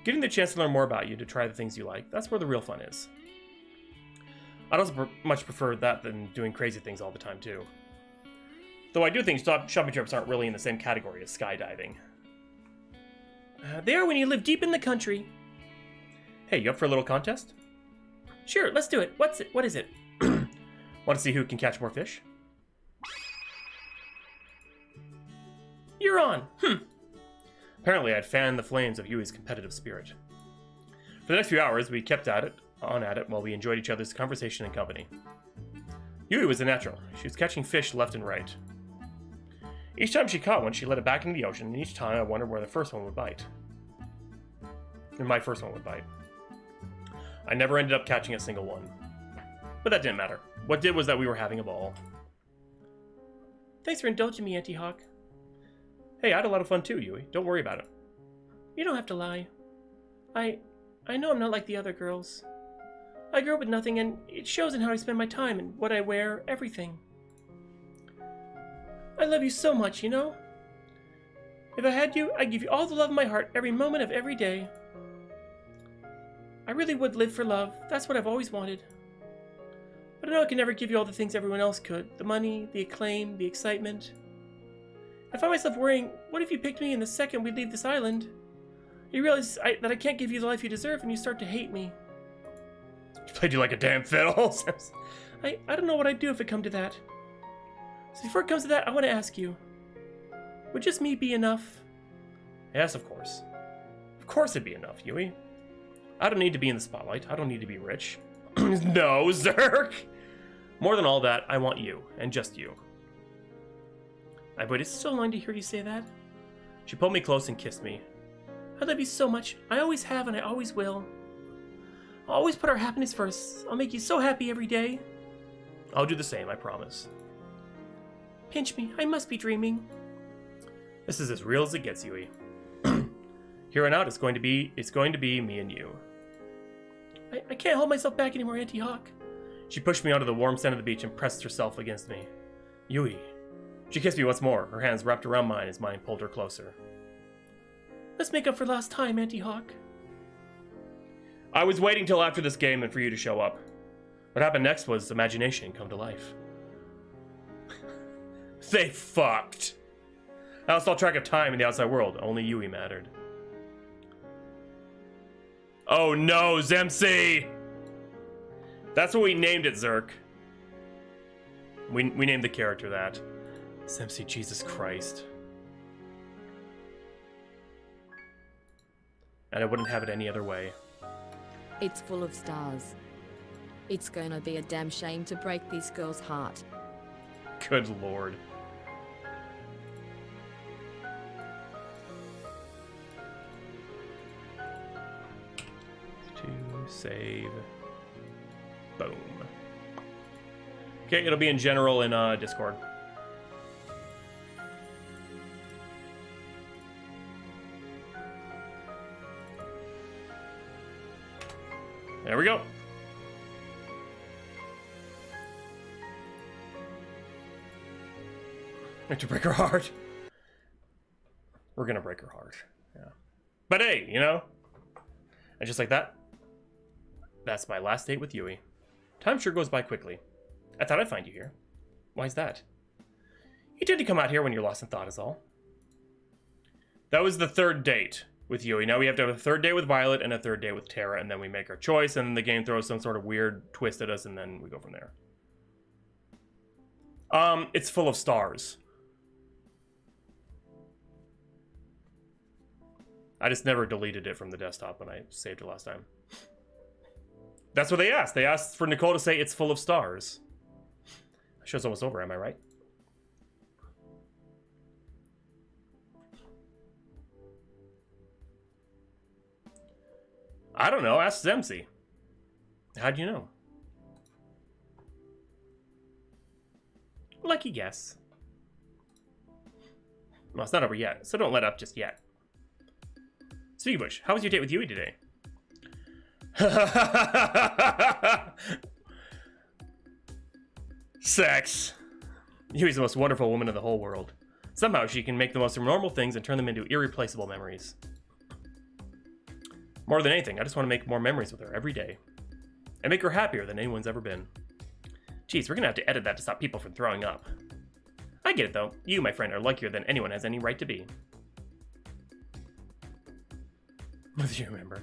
[SPEAKER 1] Getting the chance to learn more about you, to try the things you like, that's where the real fun is. I'd also much prefer that than doing crazy things all the time, too. Though I do think shopping trips aren't really in the same category as skydiving. They are when you live deep in the country. Hey, you up for a little contest? Sure, let's do it. What is it? Want to see who can catch more fish? You're on. Apparently I'd fanned the flames of Yui's competitive spirit. For the next few hours, we kept at it while we enjoyed each other's conversation and company. Yui was a natural. She was catching fish left and right. Each time she caught one, she let it back into the ocean, and each time I wondered where the first one would bite. Or my first one would bite. I never ended up catching a single one. But that didn't matter. What did was that we were having a ball. Thanks for indulging me, Auntie Hawk. Hey, I had a lot of fun too, Yui. Don't worry about it. You don't have to lie. I know I'm not like the other girls. I grew up with nothing, and it shows in how I spend my time and what I wear, everything. I love you so much, you know? If I had you, I'd give you all the love in my heart every moment of every day. I really would live for love. That's what I've always wanted. But I know I can never give you all the things everyone else could. The money, the acclaim, the excitement. I find myself worrying, what if you picked me in the second we leave this island? You realize that I can't give you the life you deserve, and you start to hate me. She played you like a damn fiddle. I don't know what I'd do if it come to that. So before it comes to that, I want to ask you. Would just me be enough? Yes, of course. Of course it'd be enough, Yui. I don't need to be in the spotlight. I don't need to be rich. No, Zerk! More than all that, I want you, and just you. I've waited so long to hear you say that. She pulled me close and kissed me. I love you so much. I always have and I always will. I'll always put our happiness first. I'll make you so happy every day. I'll do the same, I promise. Pinch me. I must be dreaming. This is as real as it gets, Yui. Here on out, it's going to be me and you. I can't hold myself back anymore, Auntie Hawk. She pushed me onto the warm sand of the beach and pressed herself against me. Yui. She kissed me once more, her hands wrapped around mine as mine pulled her closer. Let's make up for last time, Auntie Hawk. I was waiting till after this game and for you to show up. What happened next was imagination come to life. They fucked. I lost all track of time in the outside world. Only Yui mattered. Oh no, Zemsi! That's what we named it, Zerk. We named the character that. Zemsi, Jesus Christ. And I wouldn't have it any other way.
[SPEAKER 2] It's full of stars. It's gonna be a damn shame to break this girl's heart.
[SPEAKER 1] Good lord. To save. Boom. Okay, it'll be in general in Discord. There we go. We have to break her heart. We're gonna break her heart. Yeah. But hey, you know? And just like that, that's my last date with Yui. Time sure goes by quickly. I thought I'd find you here. Why's that? You tend to come out here when you're lost in thought is all. That was the third date with Yui. Now we have to have a third date with Violet and a third date with Terra, and then we make our choice, and then the game throws some sort of weird twist at us, and then we go from there. It's full of stars. I just never deleted it from the desktop when I saved it last time. That's what they asked. They asked for Nicole to say it's full of stars. The show's almost over, am I right? I don't know. Ask Zemsi. How'd you know? Lucky guess. Well, it's not over yet, so don't let up just yet. Speaking of which, how was your date with Yui today? Sex. Yui's the most wonderful woman in the whole world. Somehow she can make the most normal things and turn them into irreplaceable memories. More than anything, I just want to make more memories with her every day. And make her happier than anyone's ever been. Jeez, we're gonna have to edit that to stop people from throwing up. I get it though. You, my friend, are luckier than anyone has any right to be. What do you remember?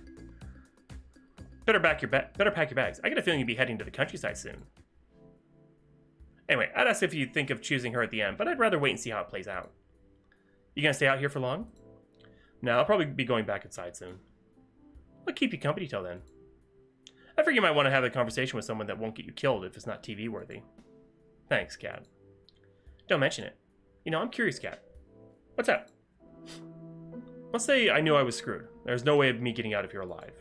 [SPEAKER 1] Better pack your bags. I get a feeling you'll be heading to the countryside soon. Anyway, I'd ask if you think of choosing her at the end, but I'd rather wait and see how it plays out. You gonna stay out here for long? No, I'll probably be going back inside soon. I'll keep you company till then. I figure you might want to have a conversation with someone that won't get you killed if it's not TV worthy. Thanks, Cat. Don't mention it. You know, I'm curious, Cat. What's up? Let's say I knew I was screwed. There's no way of me getting out of here alive.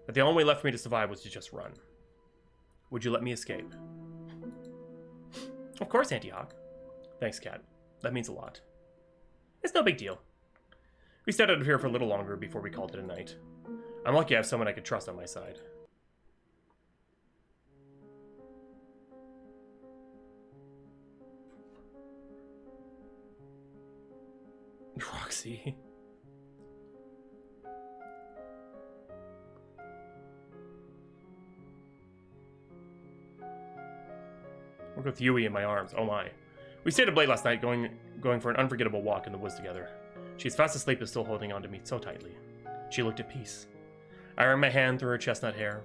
[SPEAKER 1] That the only way left for me to survive was to just run. Would you let me escape? Of course, Auntie Hawk. Thanks, Cat. That means a lot. It's no big deal. We stayed out of here for a little longer before we called it a night. I'm lucky I have someone I could trust on my side. Roxy. Work with Yui in my arms. Oh my. We stayed up late last night going for an unforgettable walk in the woods together. She's fast asleep but still holding on to me so tightly. She looked at peace. I ran my hand through her chestnut hair.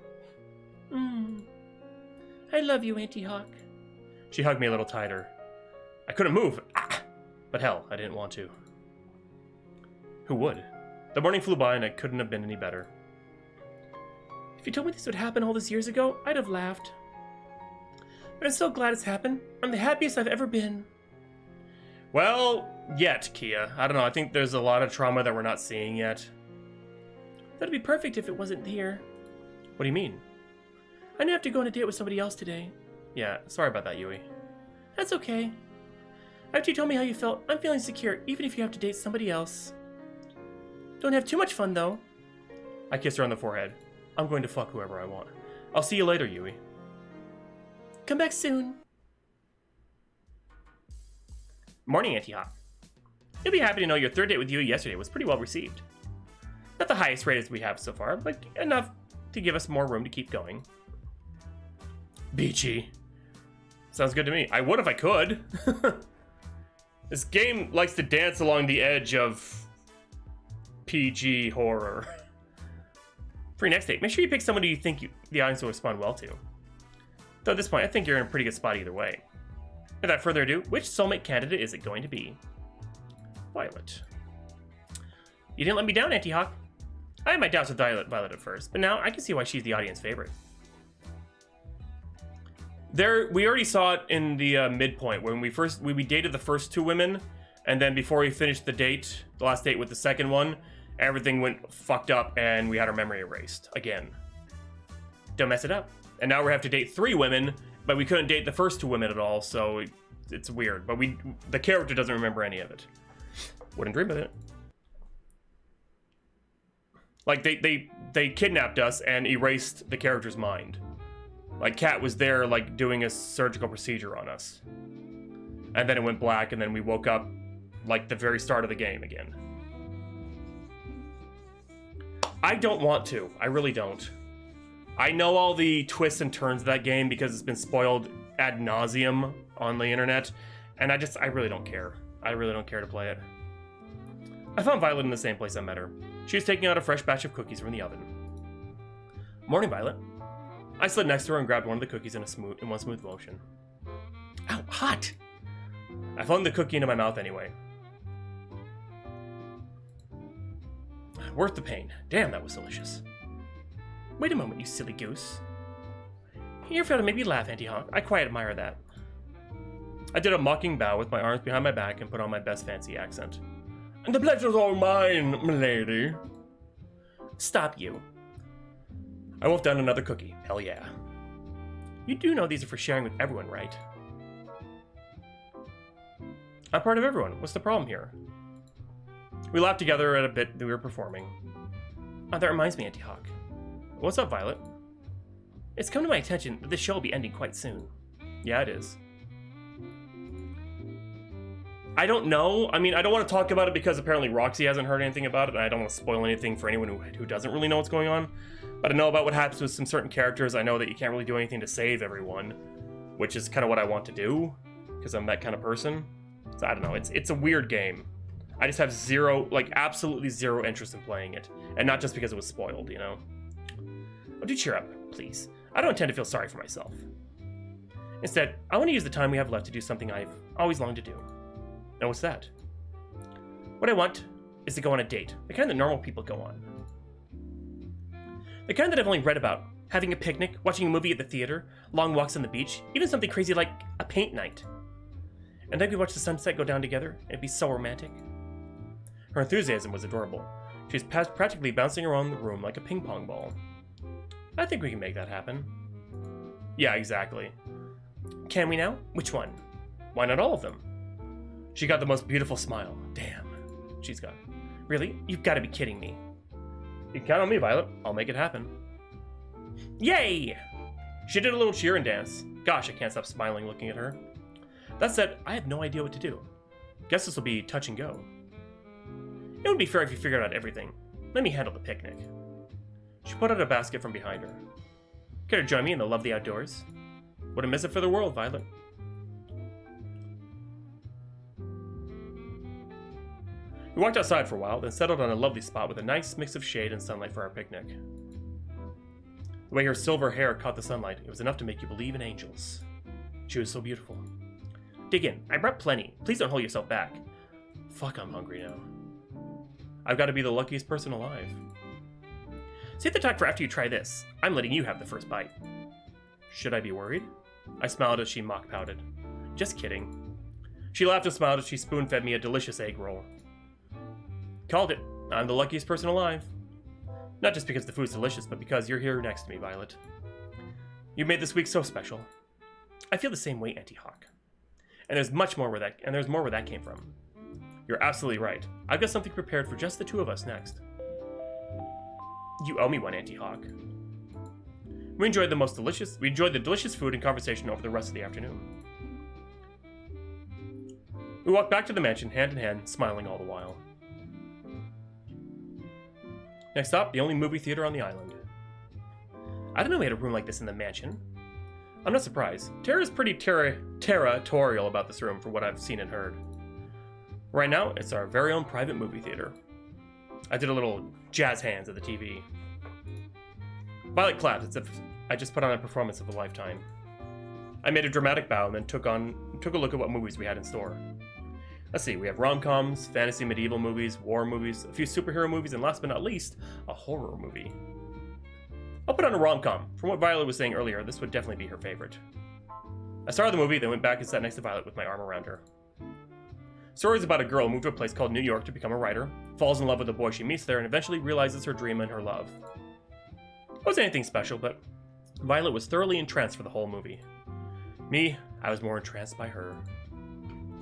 [SPEAKER 1] I love you, Auntie Hawk. She hugged me a little tighter. I couldn't move. But hell, I didn't want to. Who would? The morning flew by and it couldn't have been any better. If you told me this would happen all these years ago, I'd have laughed. But I'm so glad it's happened. I'm the happiest I've ever been. Well, yet, Kia. I don't know, I think there's a lot of trauma that we're not seeing yet. That'd be perfect if it wasn't here. What do you mean? I have to go on a date with somebody else today. Yeah, sorry about that, Yui. That's okay. After you told me how you felt, I'm feeling secure, even if you have to date somebody else. Don't have too much fun, though. I kissed her on the forehead. I'm going to fuck whoever I want. I'll see you later, Yui. Come back soon. Morning, Auntie Hawk. You'll be happy to know your third date with Yui yesterday was pretty well received. Not the highest rated we have so far, but enough to give us more room to keep going. Beachy. Sounds good to me. I would if I could. This game likes to dance along the edge of PG horror. For your next date, make sure you pick someone you think the audience will respond well to. Though at this point, I think you're in a pretty good spot either way. Without further ado, which soulmate candidate is it going to be? Violet. You didn't let me down, Auntie Hawk. I had my doubts with Violet at first, but now I can see why she's the audience favorite. We already saw it in the midpoint when we dated the first two women, and then before we finished the last date with the second one, everything went fucked up and we had our memory erased again. Don't mess it up. And now we have to date 3 women, but we couldn't date the first 2 women at all, so it's weird. But the character doesn't remember any of it. Wouldn't dream of it. Like they kidnapped us and erased the character's mind. Like Kat was there like doing a surgical procedure on us. And then it went black and then we woke up like the very start of the game again. I don't want to. I really don't. I know all the twists and turns of that game because it's been spoiled ad nauseum on the internet, and I really don't care. I really don't care to play it. I found Violet in the same place I met her. She was taking out a fresh batch of cookies from the oven. Morning, Violet. I slid next to her and grabbed one of the cookies in one smooth motion. Ow, hot! I flung the cookie into my mouth anyway. Worth the pain. Damn, that was delicious. Wait a moment, you silly goose. You're fair to make me laugh, Auntie Hawk. I quite admire that. I did a mocking bow with my arms behind my back and put on my best fancy accent. And the pleasure's all mine, milady. Stop you. I wolfed down another cookie. Hell yeah. You do know these are for sharing with everyone, right? I'm part of everyone. What's the problem here? We laughed together at a bit that we were performing. Oh, that reminds me, Auntie Hawk. What's up, Violet? It's come to my attention that this show will be ending quite soon. Yeah, it is. I don't know. I mean, I don't want to talk about it because apparently Roxy hasn't heard anything about it, and I don't want to spoil anything for anyone who doesn't really know what's going on. But I know about what happens with some certain characters. I know that you can't really do anything to save everyone, which is kind of what I want to do, because I'm that kind of person. So I don't know. It's a weird game. I just have absolutely zero interest in playing it, and not just because it was spoiled, you know? Oh, do cheer up, please. I don't intend to feel sorry for myself. Instead, I want to use the time we have left to do something I've always longed to do. And what's that? What I want is to go on a date, the kind that normal people go on. The kind that I've only read about, having a picnic, watching a movie at the theater, long walks on the beach, even something crazy like a paint night. And then we watch the sunset go down together, it'd be so romantic. Her enthusiasm was adorable. She was practically bouncing around the room like a ping pong ball. I think we can make that happen. Yeah, exactly. Can we now? Which one? Why not all of them? She got the most beautiful smile. Damn, she's got it. Really? You've got to be kidding me. You can count on me, Violet. I'll make it happen. Yay! She did a little cheer and dance. Gosh, I can't stop smiling looking at her. That said, I have no idea what to do. Guess this will be touch and go. It would be fair if you figured out everything. Let me handle the picnic. She put out a basket from behind her. Care to join me in the lovely outdoors? Wouldn't miss it for the world, Violet. We walked outside for a while, then settled on a lovely spot with a nice mix of shade and sunlight for our picnic. The way her silver hair caught the sunlight, it was enough to make you believe in angels. She was so beautiful. Dig in. I brought plenty. Please don't hold yourself back. Fuck, I'm hungry now. I've got to be the luckiest person alive. Save the talk for after you try this. I'm letting you have the first bite. Should I be worried? I smiled as she mock pouted. Just kidding. She laughed and smiled as she spoon-fed me a delicious egg roll. Called it. I'm the luckiest person alive. Not just because the food's delicious, but because you're here next to me, Violet. You made this week so special. I feel the same way, Auntie Hawk. And there's more where that came from. You're absolutely right. I've got something prepared for just the two of us next. You owe me one, Auntie Hawk. We enjoyed the delicious food and conversation over the rest of the afternoon. We walked back to the mansion hand in hand, smiling all the while. Next stop, the only movie theater on the island. I didn't know we had a room like this in the mansion. I'm not surprised. Tara's pretty territorial about this room from what I've seen and heard. Right now, it's our very own private movie theater. I did a little jazz hands at the TV. Violet clapped as if I just put on a performance of a lifetime. I made a dramatic bow and then took a look at what movies we had in store. Let's see, we have rom-coms, fantasy medieval movies, war movies, a few superhero movies, and last but not least, a horror movie. I'll put on a rom-com. From what Violet was saying earlier, this would definitely be her favorite. I started the movie, then went back and sat next to Violet with my arm around her. Story is about a girl who moved to a place called New York to become a writer, falls in love with a boy she meets there, and eventually realizes her dream and her love. It wasn't anything special, but Violet was thoroughly entranced for the whole movie. Me, I was more entranced by her.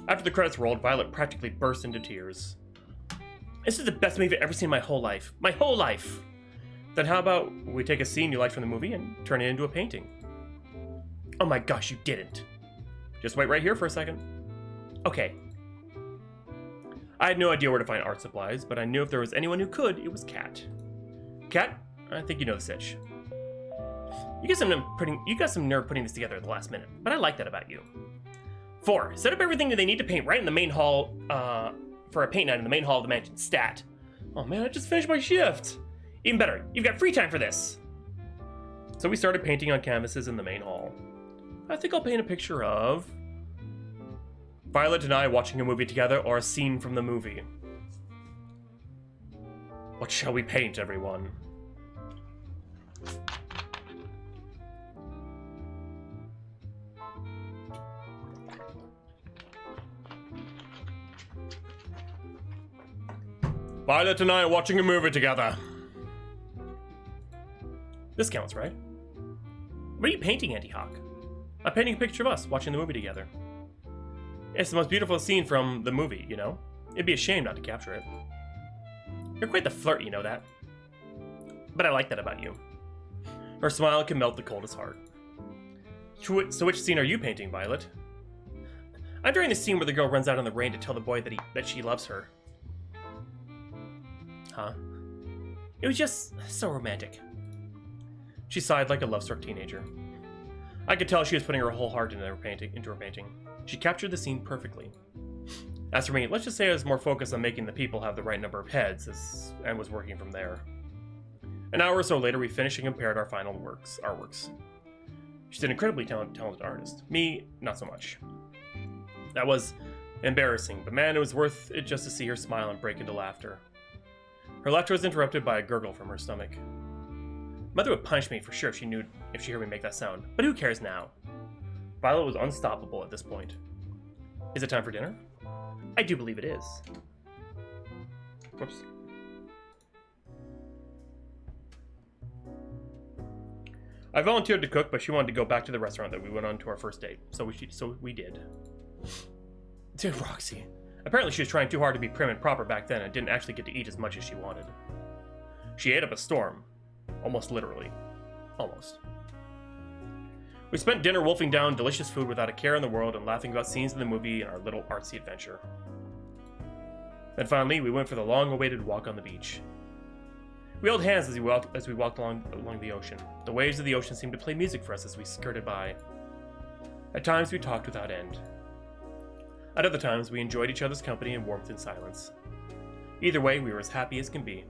[SPEAKER 1] After the credits rolled, Violet practically burst into tears. This is the best movie I've ever seen in my whole life. My whole life! Then how about we take a scene you liked from the movie and turn it into a painting? Oh my gosh, you didn't. Just wait right here for a second. Okay. I had no idea where to find art supplies, but I knew if there was anyone who could, it was Kat. Kat, I think you know the sitch. You got some nerve putting this together at the last minute, but I like that about you. 4. Set up everything that they need to paint right in the main hall, for a paint night in the main hall of the mansion. Stat. Oh man, I just finished my shift. Even better, you've got free time for this. So we started painting on canvases in the main hall. I think I'll paint a picture of Violet and I watching a movie together, or a scene from the movie. What shall we paint, everyone? Violet and I are watching a movie together. This counts, right? What are you painting, Auntie Hawk? I'm painting a picture of us watching the movie together. It's the most beautiful scene from the movie, you know? It'd be a shame not to capture it. You're quite the flirt, you know that? But I like that about you. Her smile can melt the coldest heart. So which scene are you painting, Violet? I'm drawing the scene where the girl runs out in the rain to tell the boy that she loves her. Huh? It was just so romantic. She sighed like a love-struck teenager. I could tell she was putting her whole heart into her painting. She captured the scene perfectly. As for me, let's just say I was more focused on making the people have the right number of heads, and was working from there. An hour or so later, we finished and compared our final artworks. She's an incredibly talented artist. Me, not so much. That was embarrassing, but man, it was worth it just to see her smile and break into laughter. Her laughter was interrupted by a gurgle from her stomach. Mother would punish me for sure if she heard me make that sound, but who cares now? Violet was unstoppable at this point. Is it time for dinner? I do believe it is. Whoops. I volunteered to cook, but she wanted to go back to the restaurant that we went on to our first date, so we did. Dude, Roxy. Apparently she was trying too hard to be prim and proper back then and didn't actually get to eat as much as she wanted. She ate up a storm. Almost literally. Almost. We spent dinner wolfing down delicious food without a care in the world and laughing about scenes in the movie and our little artsy adventure. Then finally, we went for the long-awaited walk on the beach. We held hands as we walked along the ocean. The waves of the ocean seemed to play music for us as we skirted by. At times, we talked without end. At other times, we enjoyed each other's company and warmth in silence. Either way, we were as happy as can be.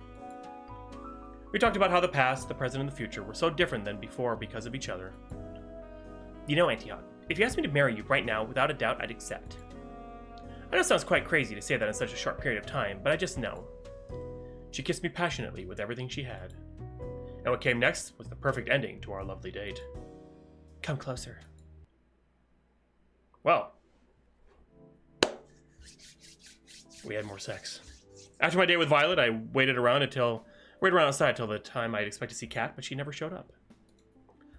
[SPEAKER 1] We talked about how the past, the present, and the future were so different than before because of each other. You know, Auntie Hawk, if you asked me to marry you right now, without a doubt, I'd accept. I know it sounds quite crazy to say that in such a short period of time, but I just know. She kissed me passionately with everything she had. And what came next was the perfect ending to our lovely date. Come closer. Well, we had more sex. After my date with Violet, I waited around outside till the time I'd expect to see Kat, but she never showed up.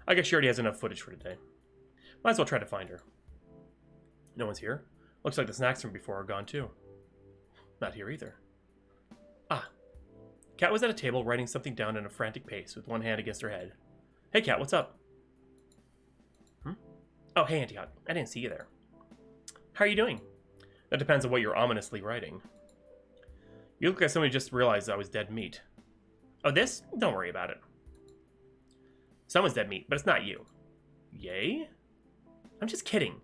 [SPEAKER 1] I guess she already has enough footage for today. Might as well try to find her. No one's here. Looks like the snacks from before are gone too. Not here either. Ah. Kat was at a table writing something down in a frantic pace with one hand against her head. Hey Kat, what's up? Oh, hey Auntie Hawk. I didn't see you there. How are you doing? That depends on what you're ominously writing. You look like somebody just realized I was dead meat. Oh, this? Don't worry about it. Someone's dead meat, but it's not you. Yay? I'm just kidding.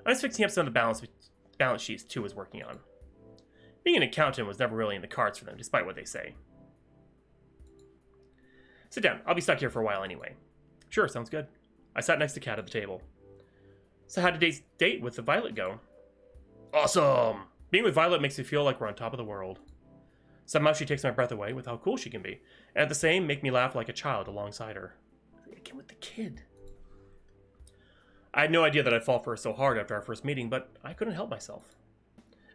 [SPEAKER 1] I'm just fixing up some of the balance sheets Tu was working on. Being an accountant was never really in the cards for them, despite what they say. Sit down. I'll be stuck here for a while anyway. Sure, sounds good. I sat next to Kat at the table. So how did today's date with the Violet go? Awesome! Being with Violet makes me feel like we're on top of the world. Somehow she takes my breath away with how cool she can be, and at the same, make me laugh like a child alongside her. Again with the kid. I had no idea that I'd fall for her so hard after our first meeting, but I couldn't help myself.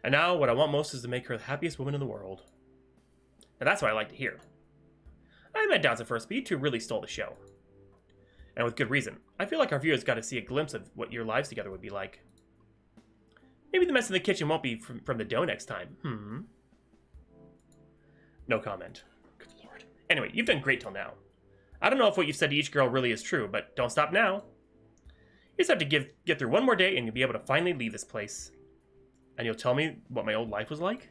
[SPEAKER 1] And now, what I want most is to make her the happiest woman in the world. And that's what I like to hear. I had my doubts at first, but you two really stole the show. And with good reason. I feel like our viewers got to see a glimpse of what your lives together would be like. Maybe the mess in the kitchen won't be from the dough next time. No comment. Good lord. Anyway, you've done great till now. I don't know if what you've said to each girl really is true, but don't stop now. You just have to get through one more day and you'll be able to finally leave this place. And you'll tell me what my old life was like?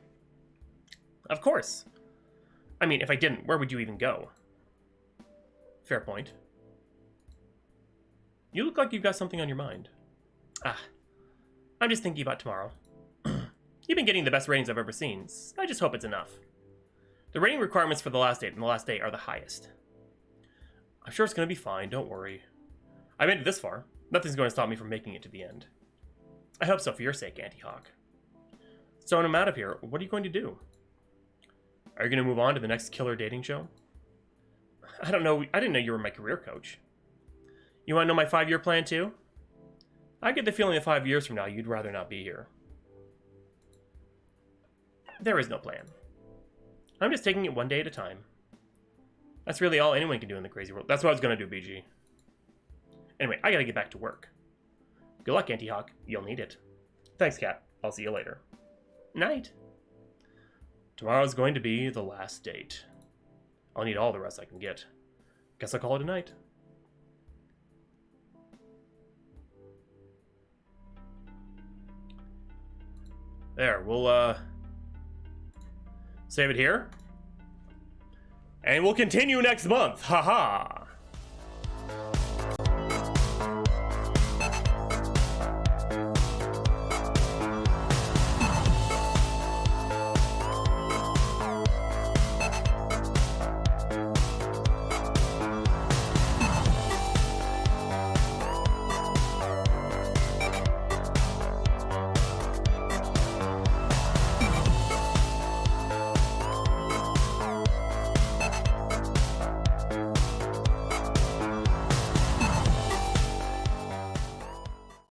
[SPEAKER 1] Of course. I mean, if I didn't, where would you even go? Fair point. You look like you've got something on your mind. I'm just thinking about tomorrow. You've been getting the best ratings I've ever seen. I just hope it's enough. The rating requirements for the last date and the last day are the highest. I'm sure it's going to be fine, don't worry. I made it this far. Nothing's going to stop me from making it to the end. I hope so for your sake, Auntie Hawk. So when I'm out of here, what are you going to do? Are you going to move on to the next killer dating show? I don't know. I didn't know you were my career coach. You want to know my 5-year plan too? I get the feeling that 5 years from now, you'd rather not be here. There is no plan. I'm just taking it one day at a time. That's really all anyone can do in the crazy world. That's what I was going to do, BG. Anyway, I gotta get back to work. Good luck, Auntie Hawk. You'll need it. Thanks, Kat. I'll see you later. Night. Tomorrow's going to be the last date. I'll need all the rest I can get. Guess I'll call it a night. There, we'll, save it here. And we'll continue next month. Haha.